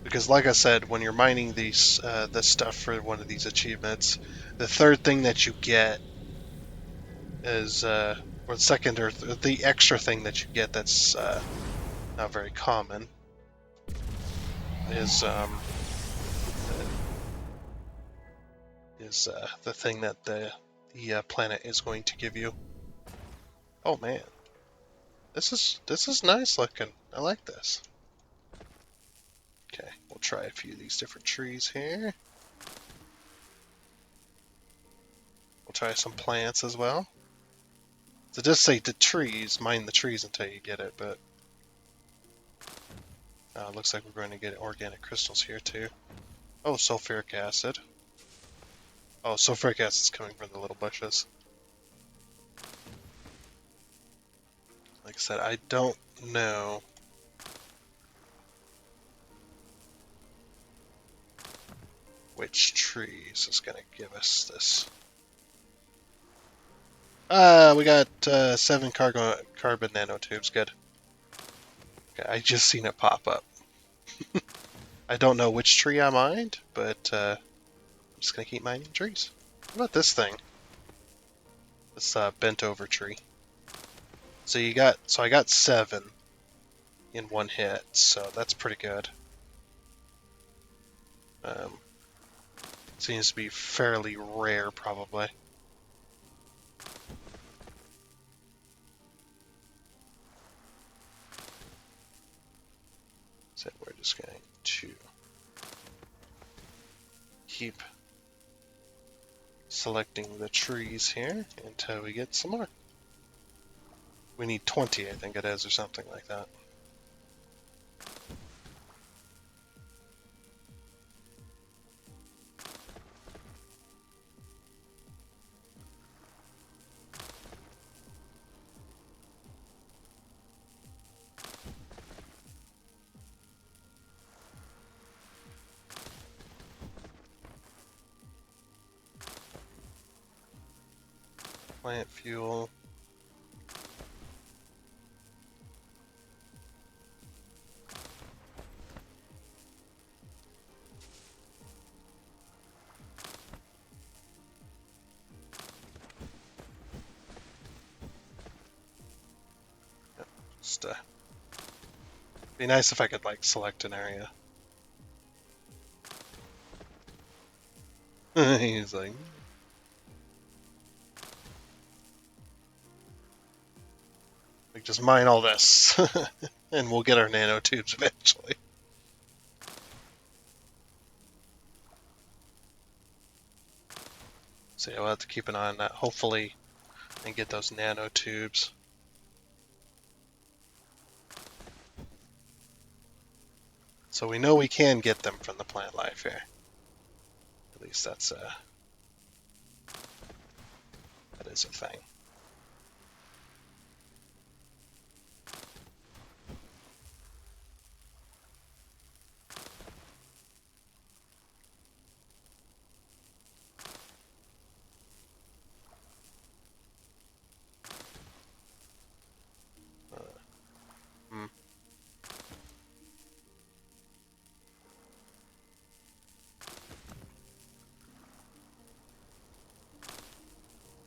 Because like I said, when you're mining these this stuff for one of these achievements, the third thing that you get is, or the second or the extra thing that you get that's not very common is is the thing that the planet is going to give you. Oh man, this is nice looking. I like this. Okay, we'll try a few of these different trees here. We'll try some plants as well. So just say the trees, mine the trees until you get it, but looks like we're going to get organic crystals here too. Oh, sulfuric acid. Oh, sulfuric acid's coming from the little bushes. Like I said, I don't know which trees is going to give us this. We got 7 carbon nanotubes. Good. Okay, I just seen it pop up. I don't know which tree I mined, but I'm just gonna keep mining trees. What about this thing? This bent over tree. So I got 7 in one hit, so that's pretty good. Seems to be fairly rare, probably. So we're just going to keep selecting the trees here until we get some more. We need 20, I think it is, or something like that. Plant fuel. Just be nice if I could like select an area. He's like, just mine all this, and we'll get our nanotubes eventually. So yeah, we'll have to keep an eye on that. Hopefully, and get those nanotubes. So we know we can get them from the plant life here. At least that is a thing.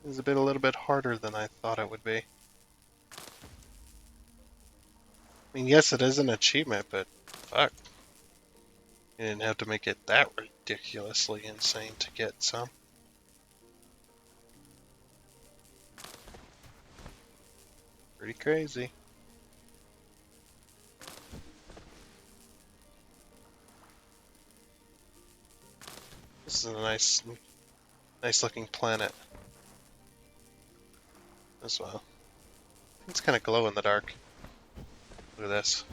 It's a little bit harder than I thought it would be. I mean, yes, it is an achievement, but fuck. You didn't have to make it that ridiculously insane to get some. Pretty crazy. This is a nice looking planet as well. It's kind of glow in the dark. Look at this.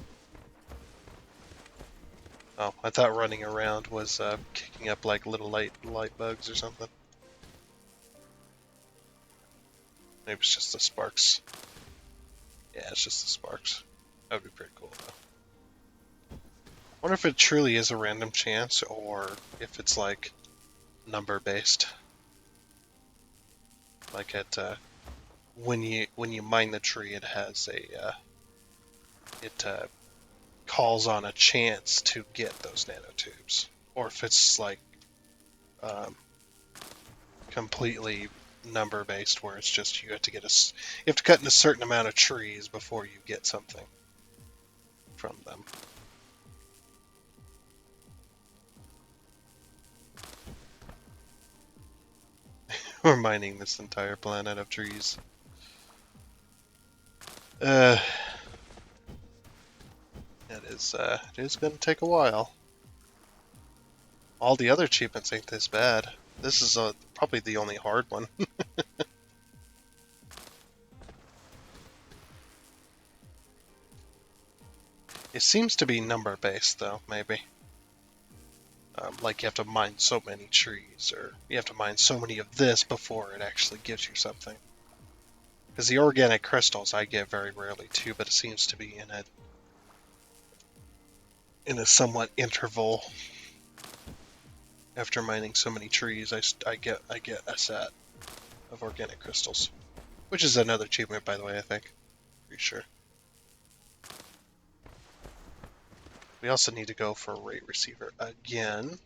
Oh, I thought running around was kicking up like little light bugs or something. Maybe it's just the sparks. Yeah, it's just the sparks. That would be pretty cool though. I wonder if it truly is a random chance or if it's like number based. Like at when you mine the tree, it has a it calls on a chance to get those nanotubes, or if it's like completely number based, where it's just you have to cut in a certain amount of trees before you get something from them. We're mining this entire planet of trees. It is going to take a while. All the other achievements ain't this bad. This is probably the only hard one. It seems to be number based though, maybe. Like you have to mine so many trees, or you have to mine so many of this before it actually gives you something. Because the organic crystals I get very rarely too, but it seems to be in a somewhat interval. After mining so many trees, I get a set of organic crystals, which is another achievement, by the way. I think, pretty sure. We also need to go for a ray receiver again.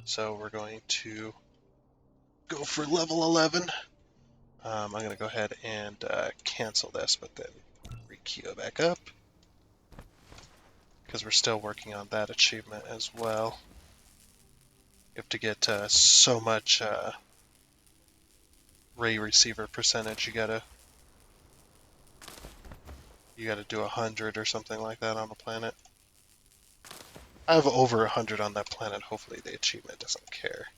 So we're going to go for level 11. I'm going to go ahead and cancel this, but then re-queue it back up. Because we're still working on that achievement as well. You have to get so much ray receiver percentage. You gotta do 100 or something like that on the planet. I have over 100 on that planet. Hopefully the achievement doesn't care.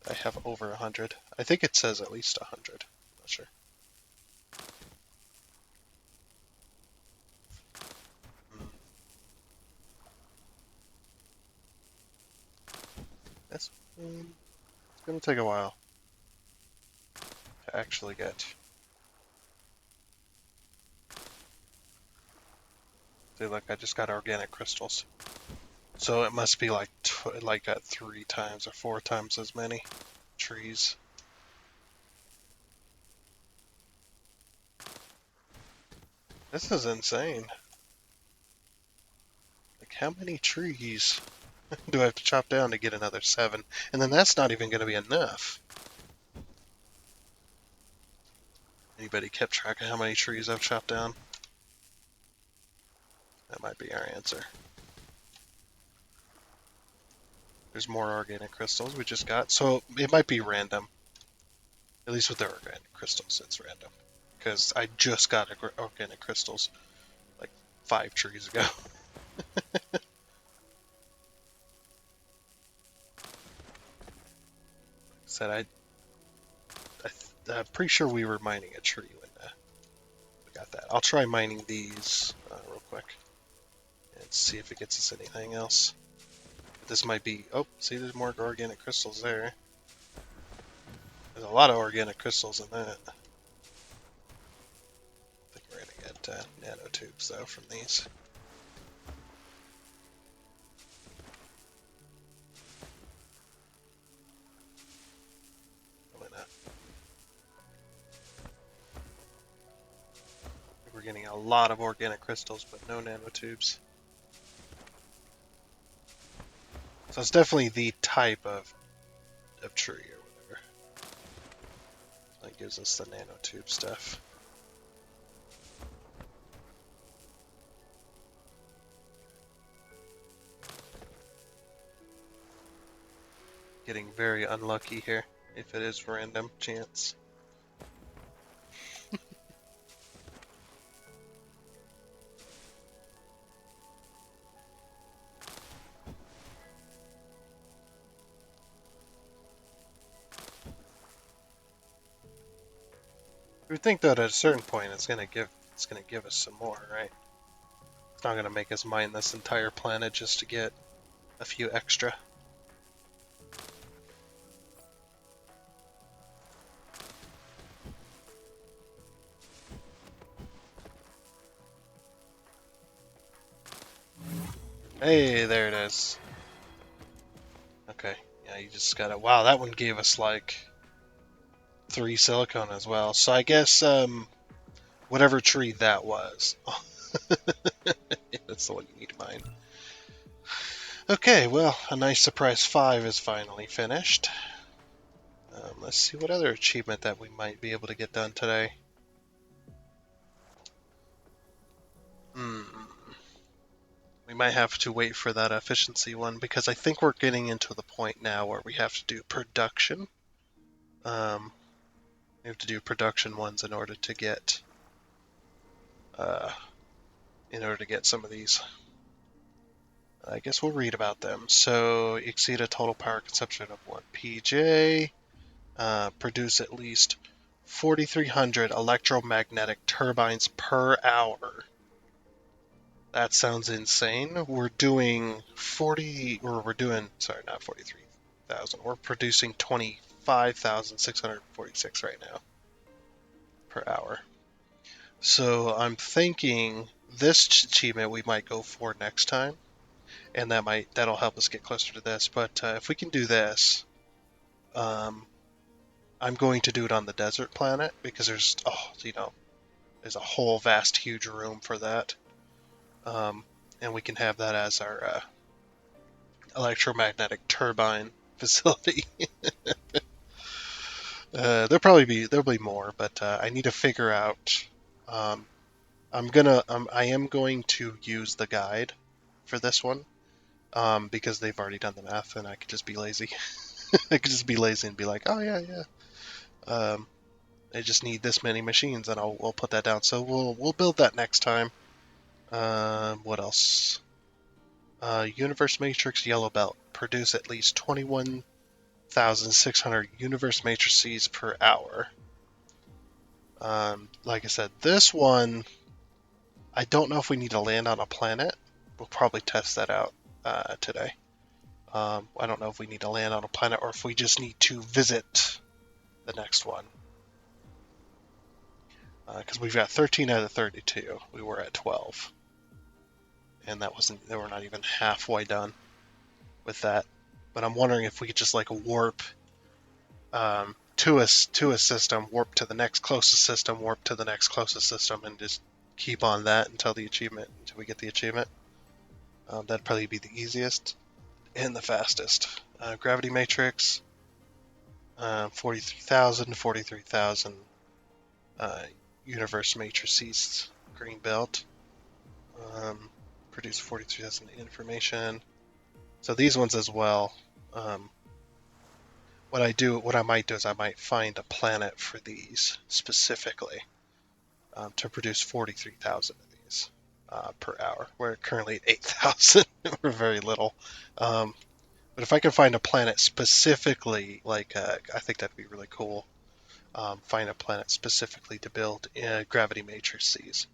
I have over 100. I think it says at least 100. I'm not sure. That's it's gonna take a while to actually get. See, look, I just got organic crystals, so it must be like at 3 times or 4 times as many trees. This is insane. Like, how many trees do I have to chop down to get another 7? And then that's not even going to be enough. Anybody kept track of how many trees I've chopped down? That might be our answer. There's more organic crystals we just got. So it might be random. At least with the organic crystals, it's random. Because I just got organic crystals like 5 trees ago. Said I'm pretty sure we were mining a tree when we got that. I'll try mining these real quick and see if it gets us anything else. This might be... Oh, see, there's more organic crystals there. There's a lot of organic crystals in that. I think we're going to get nanotubes, though, from these. Probably not. We're getting a lot of organic crystals, but no nanotubes. So it's definitely the type of tree or whatever that gives us the nanotube stuff. Getting very unlucky here, if it is random chance. You would think that at a certain point it's gonna give us some more, right? It's not gonna make us mine this entire planet just to get a few extra. Hey, there it is. Okay, yeah, you just gotta... Wow, that one gave us like 3 silicone as well. So I guess whatever tree that was. That's the one you need to mine. Okay, well, a nice surprise 5 is finally finished. Let's see what other achievement that we might be able to get done today. We might have to wait for that efficiency one, because I think we're getting into the point now where we have to do production. We have to do production ones in order to get uh, some of these. I guess we'll read about them. So exceed a total power consumption of 1 PJ. Produce at least 4,300 electromagnetic turbines per hour. That sounds insane. We're doing 40, or we're doing, sorry, not 43,000. We're producing 25,646 right now per hour. So I'm thinking this achievement we might go for next time, and that'll help us get closer to this. But if we can do this, um, I'm going to do it on the desert planet because there's a whole vast huge room for that, and we can have that as our electromagnetic turbine facility. There'll be more, but I need to figure out. Um, I am going to use the guide for this one, because they've already done the math, and I could just be lazy. I could just be lazy and be like, oh yeah, yeah. I just need this many machines, and we'll put that down. So we'll build that next time. What else? Universe Matrix Yellow Belt. Produce at least 21,600 Universe Matrices per hour. Like I said, this one, I don't know if we need to land on a planet. We'll probably test that out today. I don't know if we need to land on a planet or if we just need to visit the next one. Because we've got 13 out of 32. We were at 12. And they were not even halfway done with that. But I'm wondering if we could just like warp to a system, warp to the next closest system, warp to the next closest system, and just keep on that until we get the achievement. That'd probably be the easiest and the fastest. Gravity Matrix, 43,000 Universe Matrices, Green Belt. Produce 43,000 information. So these ones as well. What I might do is I might find a planet for these specifically, to produce 43,000 of these per hour. We're currently at 8,000. We're very little. But if I can find a planet specifically, I think that'd be really cool. Find a planet specifically to build gravity matrices.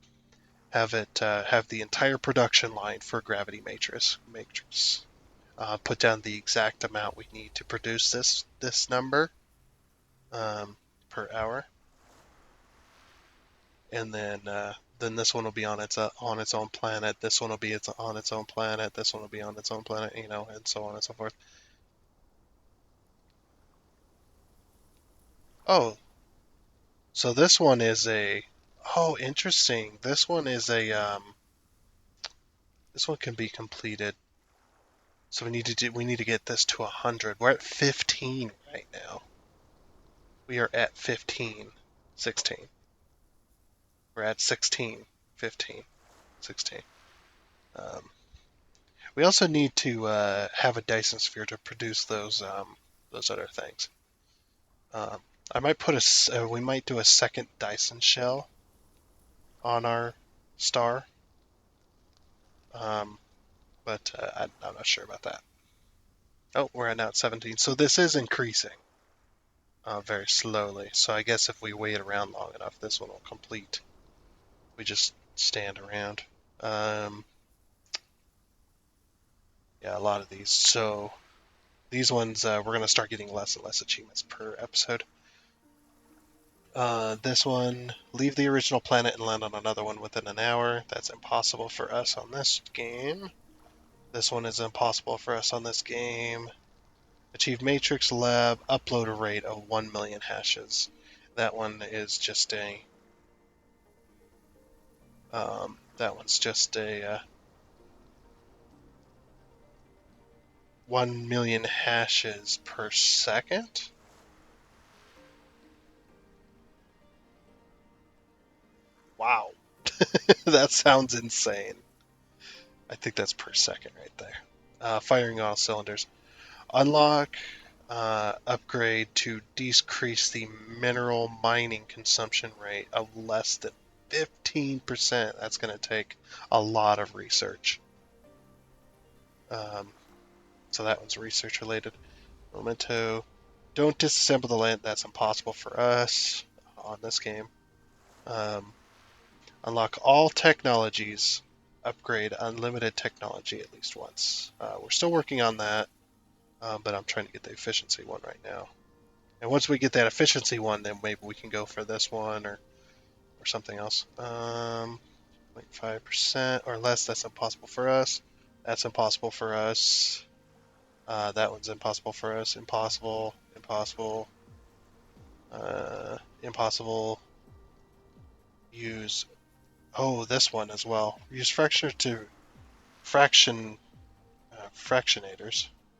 Have the entire production line for gravity matrix. Put down the exact amount we need to produce this number per hour, and then this one will be on its own planet. This one will be on its own planet. This one will be on its own planet. And so on and so forth. Oh, so this one is a. Oh, interesting. This one is a. This one can be completed. So we need to get this to 100. We're at 15 right now. We are at 15, 16. We're at 16, 15, 16. Um, we also need to have a Dyson Sphere to produce those other things. Um, I might we might do a second Dyson shell on our star, um, but I'm not sure about that. Oh, we're now at 17. So this is increasing very slowly. So I guess if we wait around long enough, this one will complete. We just stand around. Yeah, a lot of these. So these ones, we're going to start getting less and less achievements per episode. This one, leave the original planet and land on another one within an hour. That's impossible for us on this game. This one is impossible for us on this game. Achieve Matrix Lab, upload a rate of 1 million hashes. That one is just that one's just a 1 million hashes per second. Wow. That sounds insane. I think that's per second right there. Firing all cylinders. Unlock upgrade to decrease the mineral mining consumption rate of less than 15%. That's going to take a lot of research. So that one's research related. Memento. Don't disassemble the land. That's impossible for us on this game. Unlock all technologies. Upgrade unlimited technology at least once. We're still working on that, but I'm trying to get the efficiency one right now. And once we get that efficiency one, then maybe we can go for this one or something else. 0.5% or less, that's impossible for us. That's impossible for us. That one's impossible for us. Impossible. Impossible. Impossible. Use. Oh, this one as well. Use fractionators.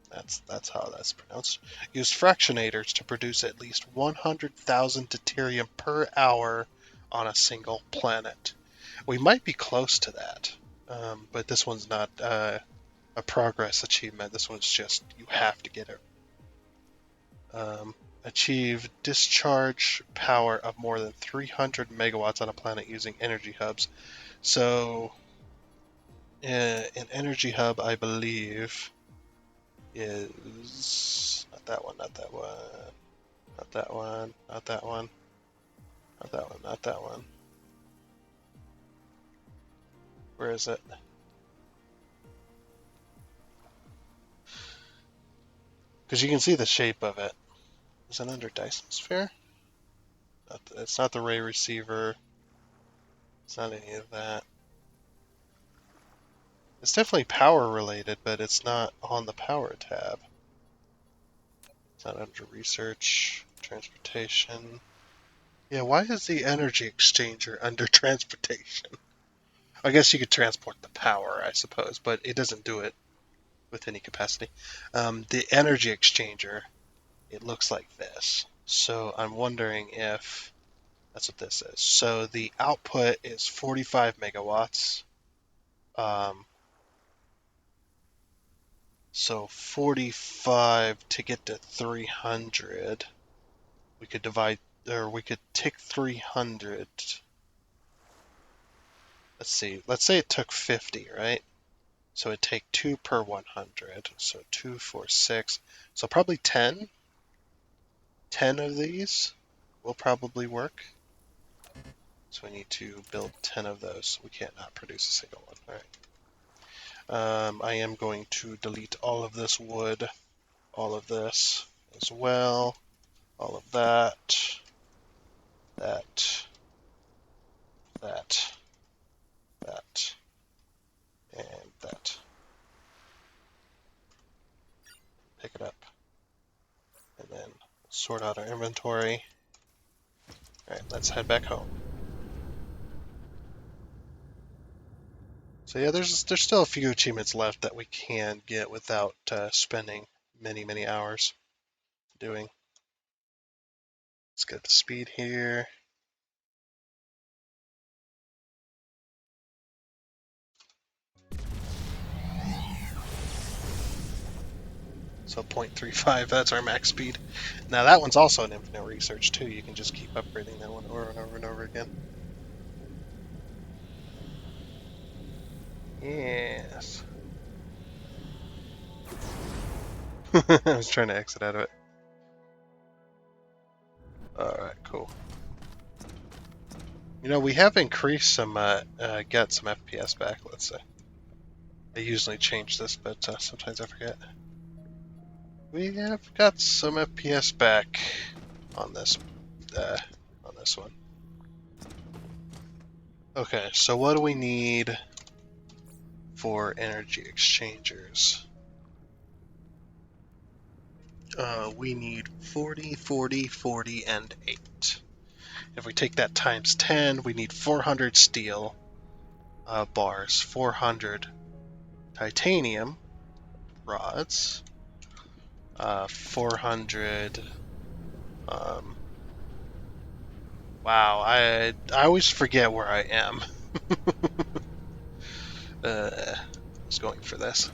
That's how that's pronounced. Use fractionators to produce at least 100,000 deuterium per hour on a single planet. We might be close to that, but this one's not a progress achievement. This one's just you have to get it. Achieve discharge power of more than 300 megawatts on a planet using energy hubs. So, an energy hub, I believe, is not that one, not that one, not that one, not that one, not that one, not that one. Where is it? Because you can see the shape of it. Is it under Dyson Sphere? It's not the ray receiver. It's not any of that. It's definitely power related, but it's not on the power tab. It's not under research, transportation. Yeah, why is the energy exchanger under transportation? I guess you could transport the power, I suppose, but it doesn't do it with any capacity. The energy exchanger, it looks like this. So I'm wondering if that's what this is. So the output is 45 megawatts. So 45 to get to 300. We could divide, or we could take 300. Let's see. Let's say it took 50, right? So it'd take 2 per 100. So 2, 4, 6. So probably 10. 10 of these will probably work. So we need to build 10 of those. We can't not produce a single one. All right. I am going to delete all of this wood, all of this as well, all of that, that, that, that, and that. Pick it up, and then sort out our inventory. All right, let's head back home. So yeah, there's still a few achievements left that we can get without spending many hours doing. Let's get the speed here. So 0.35, that's our max speed. Now that one's also an infinite research too. You can just keep upgrading that one over and over and over again. Yes. I was trying to exit out of it. Alright, cool. You know, we have increased some, got some FPS back, let's say. I usually change this, but sometimes I forget. We have got some FPS back on this one. Okay, so what do we need for energy exchangers? We need 40, 40, 40, and 8. If we take that times 10, we need 400 steel bars, 400 titanium rods, 400. Wow, I always forget where I am. I was going for this.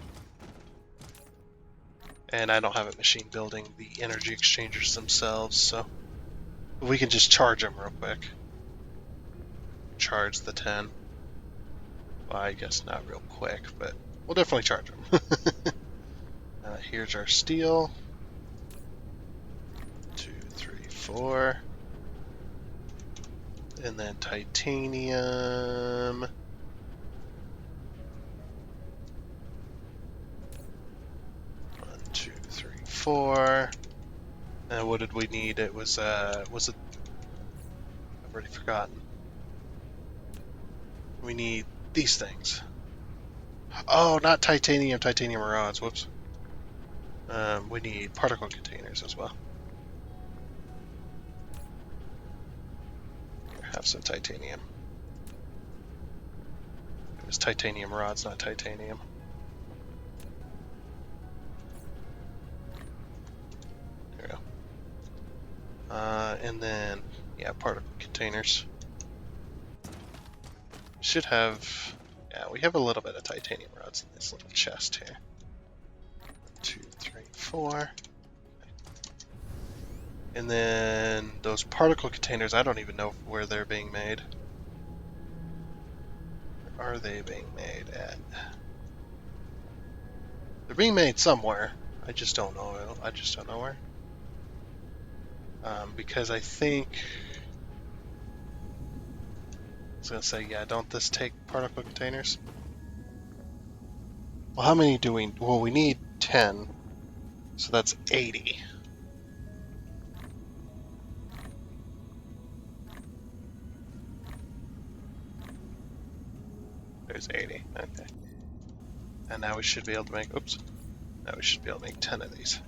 And I don't have a machine building the energy exchangers themselves, so we can just charge them real quick. Charge the 10. Well, I guess not real quick, but we'll definitely charge them. Here's our steel. 2, 3, 4. And then titanium. 1, 2, 3, 4. And what did we need? It was it? I've already forgotten. We need these things. Oh, not titanium, titanium rods. Whoops. We need particle containers as well. Have some titanium. It was titanium rods, not titanium. There we go. And then, yeah, particle containers. We should have, yeah, we have a little bit of titanium rods in this little chest here. 1, 2, 3, 4. And then those particle containers, I don't even know where they're being made. Where are they being made at? They're being made somewhere. I just don't know. I just don't know where. Because I think I was gonna say, yeah, don't this take particle containers? Well, how many do we? Well, we need 10, so that's 80. There's 80. Okay. And now we should be able to make. Oops. Now we should be able to make 10 of these.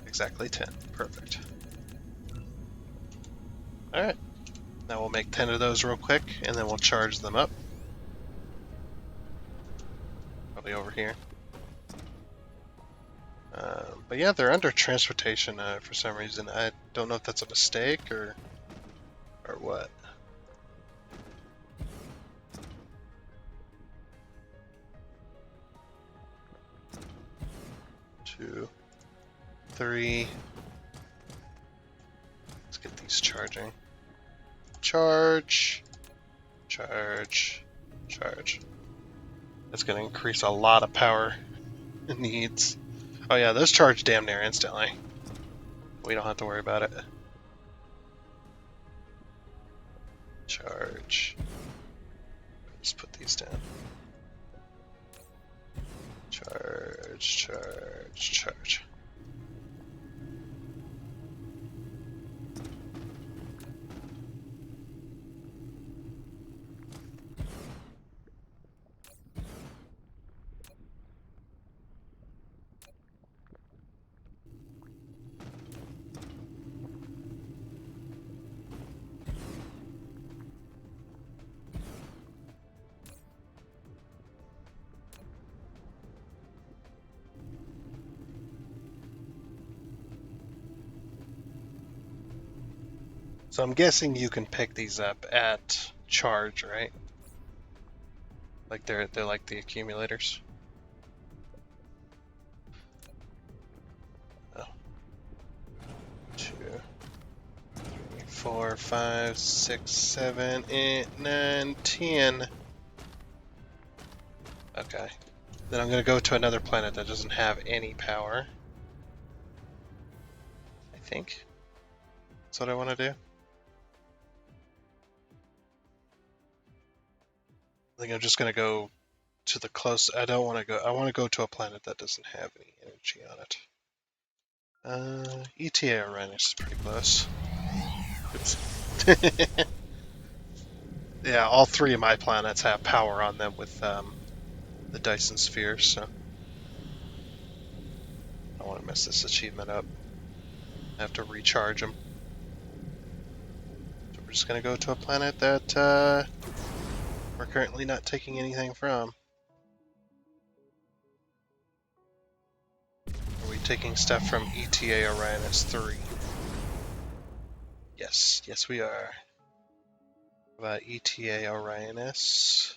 Exactly 10. Perfect. All right. Now we'll make 10 of those real quick, and then we'll charge them up. Probably over here. But yeah, they're under transportation for some reason. I don't know if that's a mistake or what. 2, 3. Let's get these charging. Charge. Charge. Charge. That's going to increase a lot of power needs. Oh yeah, those charge damn near instantly. We don't have to worry about it. Charge. Let's put these down. Charge, charge, charge. So I'm guessing you can pick these up at charge, right? Like they're like the accumulators. Oh. 2, 3, 4, 5, 6, 7, 8, 9, 10. Okay. Then I'm gonna go to another planet that doesn't have any power. I think that's what I want to do. I think I'm just gonna go to the close. I don't want to go. I want to go to a planet that doesn't have any energy on it. ETA Uranus is pretty close. Oops. Yeah, all 3 of my planets have power on them with the Dyson Sphere, so I don't want to mess this achievement up. I have to recharge them. So we're just gonna go to a planet that we're currently not taking anything from. Are we taking stuff from ETA Uranus 3? Yes, yes we are. About ETA Uranus.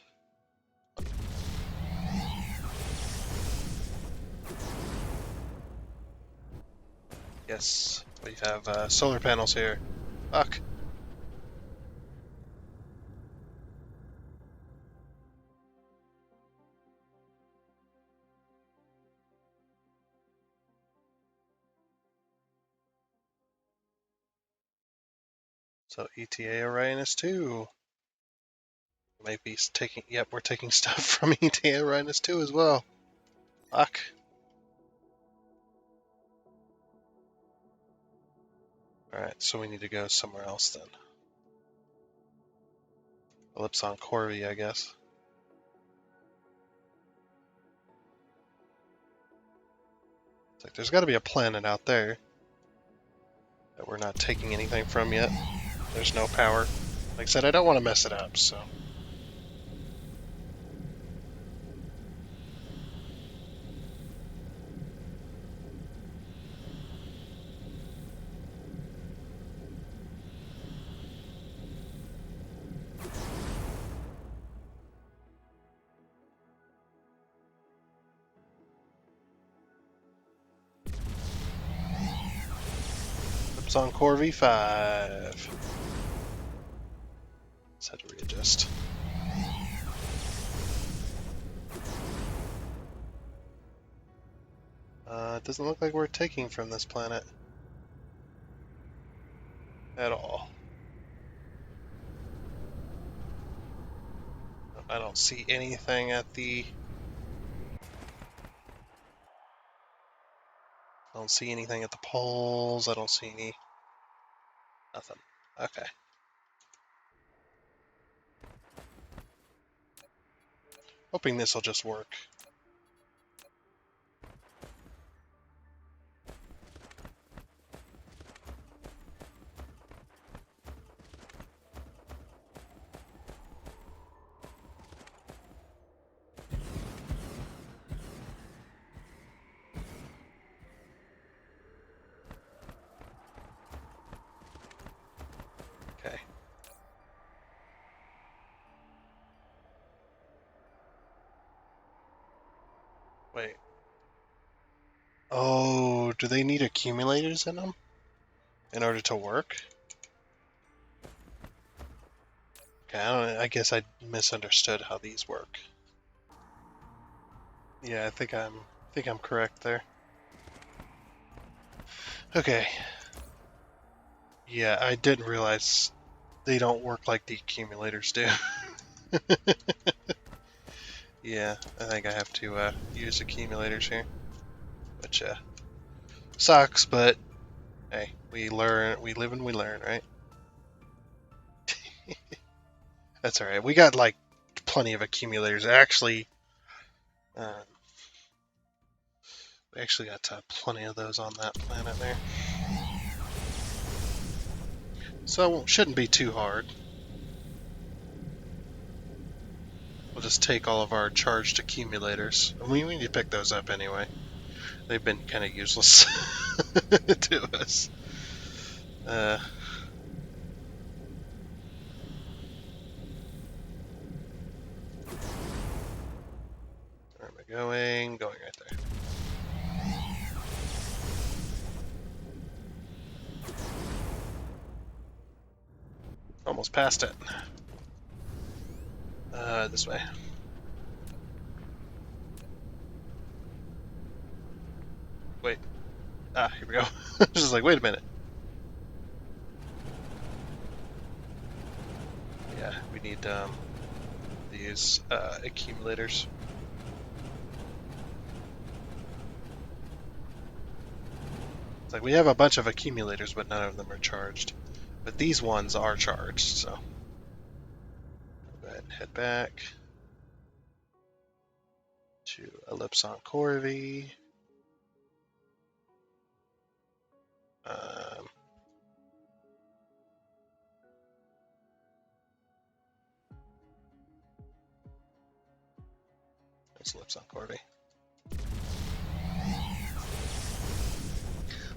Yes, we have solar panels here. Fuck. So ETA Orion 2 might be taking. Yep, we're taking stuff from ETA Orion 2 as well. Fuck. Alright, so we need to go somewhere else then. Ellipson Corvi, I guess. It's like there's got to be a planet out there that we're not taking anything from yet. There's no power. Like I said, I don't want to mess it up, so. Ellipson Corvi 5. Just had to readjust. It doesn't look like we're taking from this planet. At all. I don't see anything at the... I don't see anything at the poles. I don't see any... Nothing. Okay. Hoping this will just work. Okay. Wait. Oh, do they need accumulators in them in order to work? Okay, I guess I misunderstood how these work. Yeah, I think I'm correct there. Okay. Yeah, I didn't realize they don't work like the accumulators do. Yeah, I think I have to use accumulators here, which sucks, but hey, we learn, we live and we learn, right? That's all right. We got like plenty of accumulators. Actually, uh, we actually got plenty of those on that planet there, so it shouldn't be too hard. We'll just take all of our charged accumulators. We need to pick those up anyway. They've been kind of useless to us. Where am I going? Going right there. Almost past it. This way. Wait. Ah, here we go. Just like, wait a minute. Yeah, we need these accumulators. It's like we have a bunch of accumulators, but none of them are charged. But these ones are charged, so go ahead and head back to Ellipson Corvi. Um, that's Ellipson Corvi.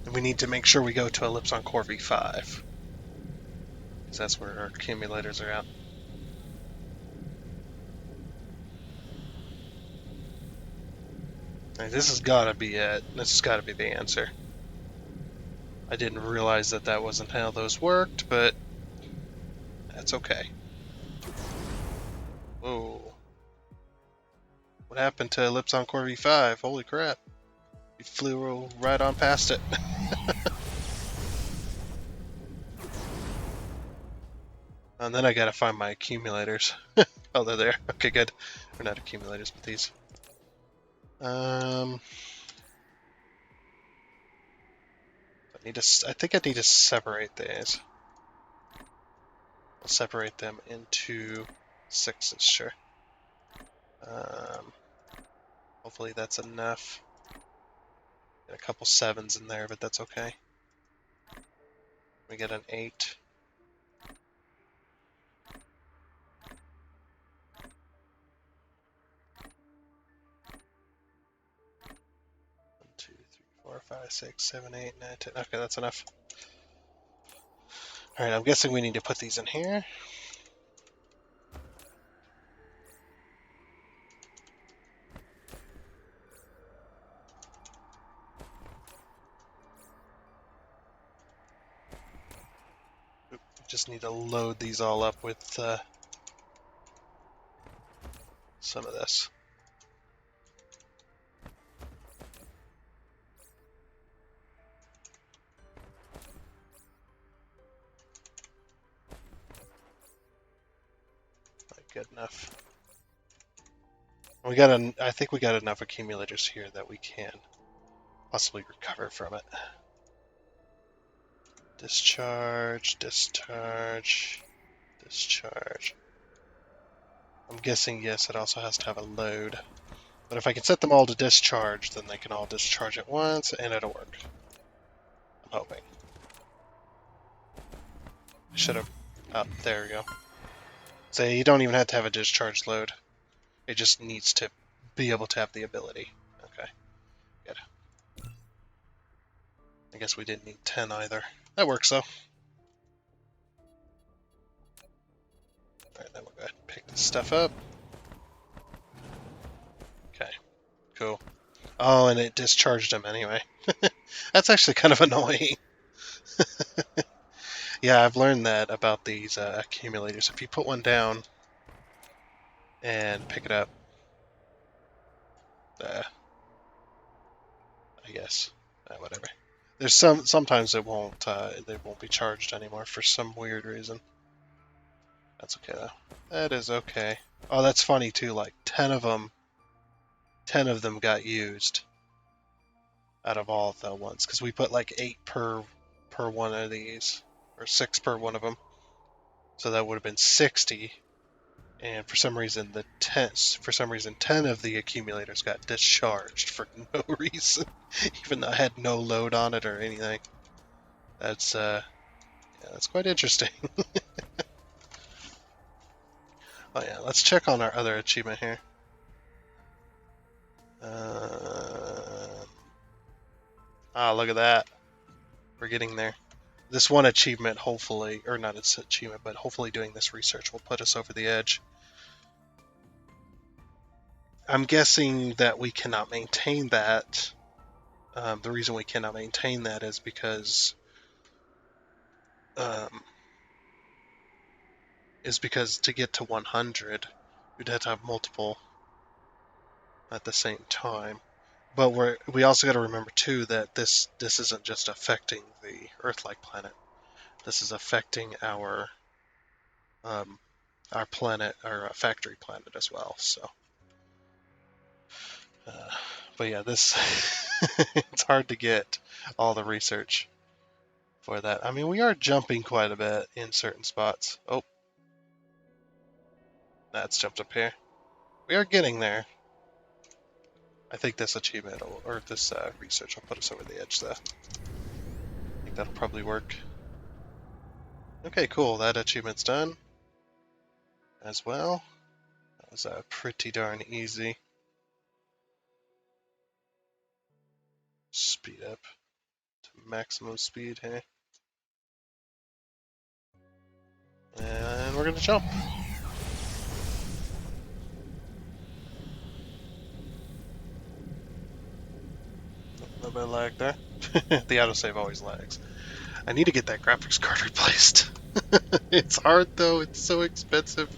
And we need to make sure we go to Ellipson Corvi 5. Because that's where our accumulators are at. Like, this has got to be it. This has got to be the answer. I didn't realize that that wasn't how those worked, but that's okay. Whoa. What happened to Ellipse Encore V5? Holy crap. You flew right on past it. And then I gotta find my accumulators. Oh, they're there. Okay, good. They're not accumulators, but these. I think I need to separate these. I'll separate them into sixes, sure. Hopefully that's enough. Get a couple sevens in there, but that's okay. We get an 8. 2, 3, 4, 5, 6, 7, 8, 9, 10. Okay, that's enough. Alright, I'm guessing we need to put these in here. Just need to load these all up with some of this. Not good enough. I think we got enough accumulators here that we can possibly recover from it. Discharge, discharge, discharge. I'm guessing, yes, it also has to have a load. But if I can set them all to discharge, then they can all discharge at once, and it'll work. I'm hoping. I should have... Oh, there we go. So you don't even have to have a discharge load. It just needs to be able to have the ability. Okay, good. I guess we didn't need 10 either. That works, though. Alright, then we'll go ahead and pick this stuff up. Okay, cool. Oh, and it discharged them anyway. That's actually kind of annoying. Yeah, I've learned that about these accumulators. If you put one down and pick it up, I guess, whatever. There's sometimes it won't they won't be charged anymore for some weird reason. That's okay though. That is okay. Oh, that's funny too. Like 10 of them got used out of all of the ones because we put like 8 per one of these, or 6 per one of them. So that would have been 60. And for some reason 10 of the accumulators got discharged for no reason, even though I had no load on it or anything. That's yeah, that's quite interesting. Oh yeah, let's check on our other achievement here. Look at that. We're getting there. This one achievement, hopefully, or not its achievement, but hopefully doing this research will put us over the edge. I'm guessing that we cannot maintain that. The reason we cannot maintain that is because to get to 100, we'd have to have multiple at the same time. But we also got to remember too that this isn't just affecting the Earth-like planet. This is affecting our planet, our factory planet as well. So, but yeah, this it's hard to get all the research for that. I mean, we are jumping quite a bit in certain spots. Oh, that's jumped up here. We are getting there. I think this achievement or this research will put us over the edge, though. I think that'll probably work. Okay, cool. That achievement's done as well. That was pretty darn easy. Speed up to maximum speed here. And we're going to jump. A little bit of lag there. The autosave always lags. I need to get that graphics card replaced. It's hard though. It's so expensive.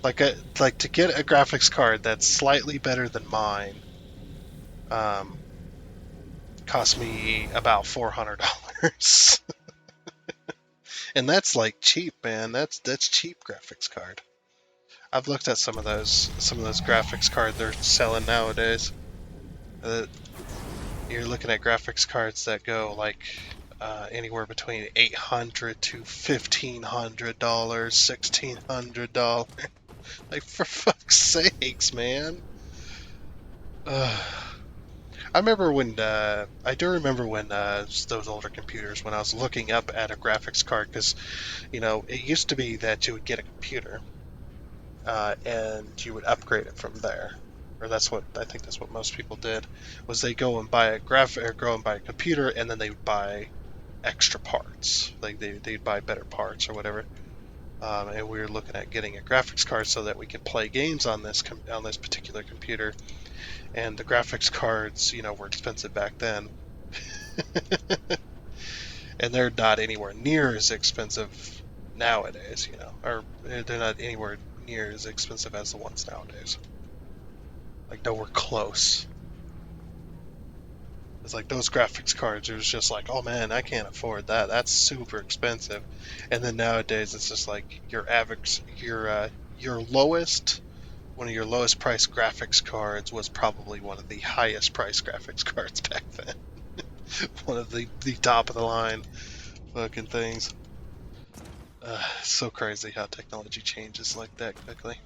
Like to get a graphics card that's slightly better than mine, um, cost me about $400, and that's like cheap, man. That's cheap graphics card. I've looked at some of those graphics cards they're selling nowadays. Uh, you're looking at graphics cards that go like anywhere between $800 to $1,500, $1,600. Like for fuck's sakes, man. Uh, I do remember when those older computers when I was looking up at a graphics card because it used to be that you would get a computer and you would upgrade it from there. Or that's what most people did was they go and buy a graphic or go and buy a computer and then they would buy extra parts like they'd buy better parts or whatever. And we were looking at getting a graphics card so that we could play games on this particular computer. And the graphics cards, were expensive back then, and they're not anywhere near as expensive nowadays. Or they're not anywhere near as expensive as the ones nowadays. Like nowhere close. It's like those graphics cards. It was just like, oh man, I can't afford that. That's super expensive. And then nowadays, it's just like your average, your lowest, one of your lowest price graphics cards was probably one of the highest price graphics cards back then. One of the top of the line fucking things. It's so crazy how technology changes like that quickly.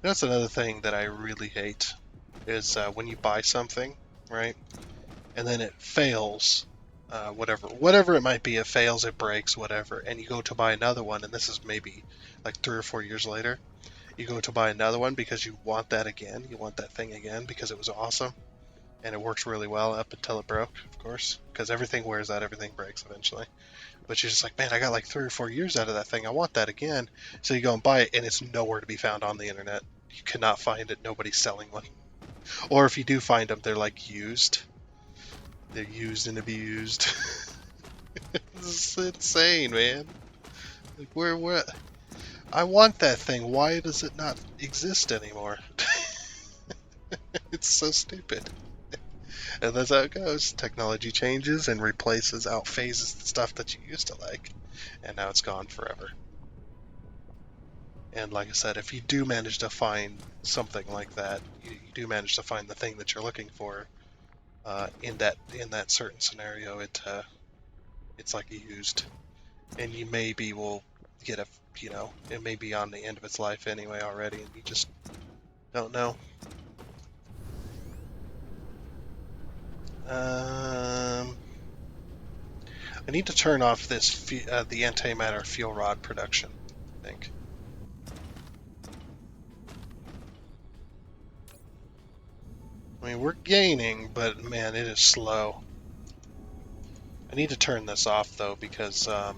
That's another thing that I really hate is when you buy something, right, and then it fails, whatever it might be, it fails, it breaks, whatever, and you go to buy another one, and this is maybe like 3 or 4 years later, you go to buy another one because you want that again, you want that thing again because it was awesome, and it works really well up until it broke, of course, because everything wears out, everything breaks eventually. But you're just like, man, I got like 3 or 4 years out of that thing. I want that again. So you go and buy it, and it's nowhere to be found on the internet. You cannot find it. Nobody's selling one. Or if you do find them, they're like used. They're used and abused. This is insane, man. Like, where? I want that thing. Why does it not exist anymore? It's so stupid. And that's how it goes. Technology changes and outphases the stuff that you used to like. And now it's gone forever. And like I said, if you do manage to find something like that, you do manage to find the thing that you're looking for in that certain scenario. It's like used, and you maybe will get it may be on the end of its life anyway already, and you just don't know. I need to turn off the antimatter fuel rod production, I think. I mean, we're gaining, but man, it is slow. I need to turn this off though because I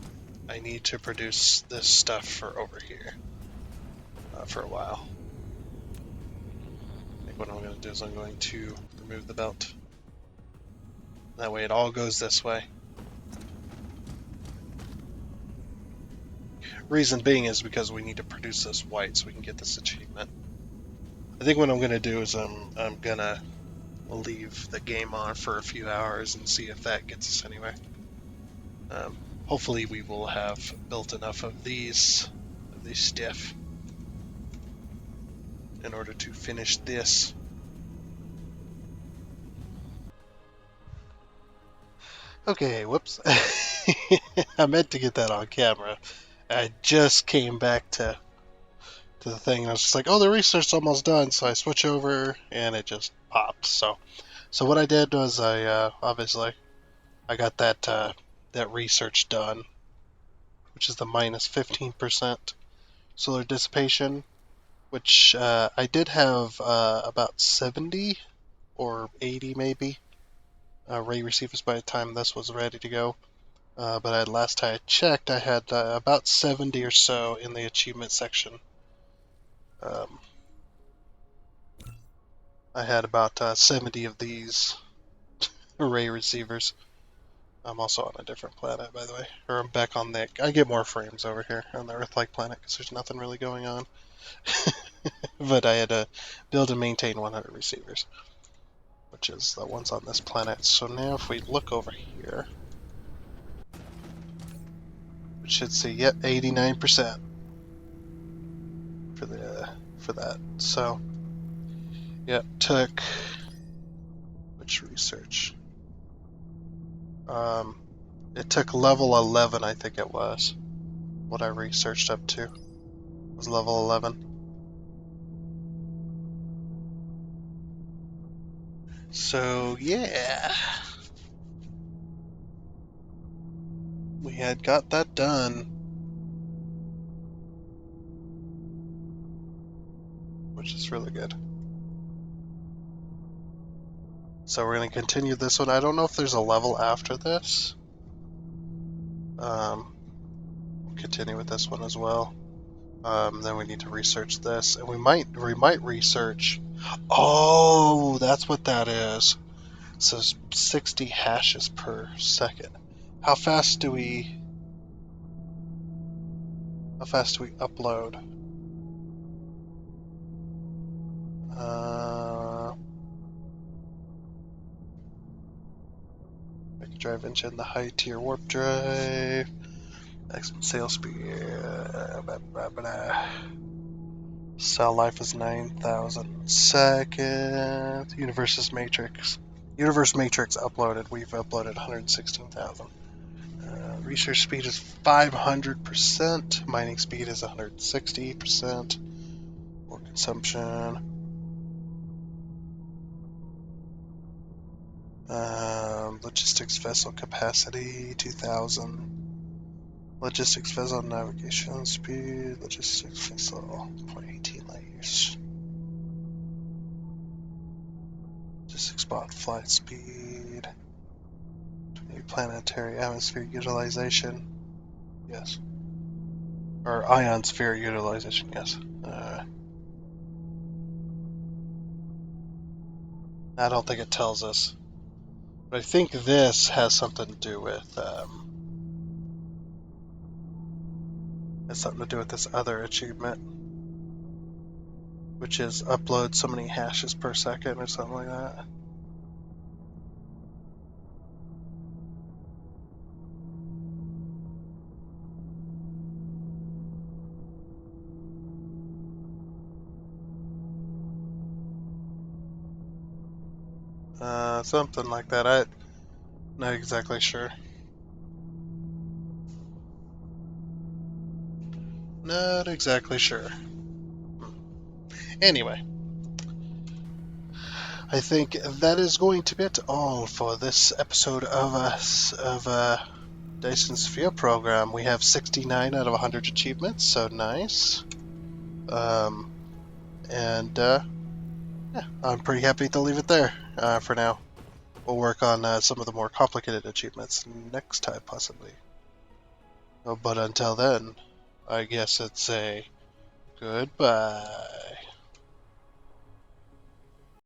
need to produce this stuff for over here for a while. I think what I'm going to do is I'm going to remove the belt. That way it all goes this way. Reason being is because we need to produce this white so we can get this achievement. I think what I'm going to do is I'm going to leave the game on for a few hours and see if that gets us anywhere. Hopefully we will have built enough of these stuff in order to finish this. Okay, whoops. I meant to get that on camera. I just came back to the thing and I was just like, oh, the research's almost done, so I switch over and it just popped. So what I did was obviously I got that research done, which is the minus 15% solar dissipation, which I did have about 70 or 80 maybe ray receivers by the time this was ready to go. But last I checked, I had about 70 or so in the achievement section. I had about 70 of these array receivers. I'm also on a different planet, by the way. Or I'm back on the... I get more frames over here on the Earth-like planet because there's nothing really going on. But I had to build and maintain 100 receivers, which is the ones on this planet. So now if we look over here, we should see, yep, 89% for that. So, yeah, took... Which research? It took level 11, I think it was. What I researched up to was level 11. So, yeah. We had got that done. Which is really good. So we're going to continue this one. I don't know if there's a level after this. We'll continue with this one as well. Then we need to research this, and we might research. Oh, that's what that is. It says 60 hashes per second. How fast do we upload? Mega drive engine, the high tier warp drive, maximum sail speed. Cell life is 9,000 seconds. Universe matrix uploaded. We've uploaded 116,000. Research speed is 500%. Mining speed is 160%. More consumption. Logistics vessel capacity 2,000. Logistics vessel navigation speed. Logistics vessel 0.18 light years. Logistics bot flight speed. Planetary atmosphere utilization. Yes. Or ionosphere utilization, yes. I don't think it tells us. But I think this has something to do with this other achievement, which is upload so many hashes per second or something like that. Something like that. I'm not exactly sure. Not exactly sure. Anyway, I think that is going to be it all for this episode of Dyson Sphere Program. We have 69 out of 100 achievements, so nice. Yeah, I'm pretty happy to leave it there for now. We'll work on some of the more complicated achievements next time, possibly. But until then, I guess it's a goodbye.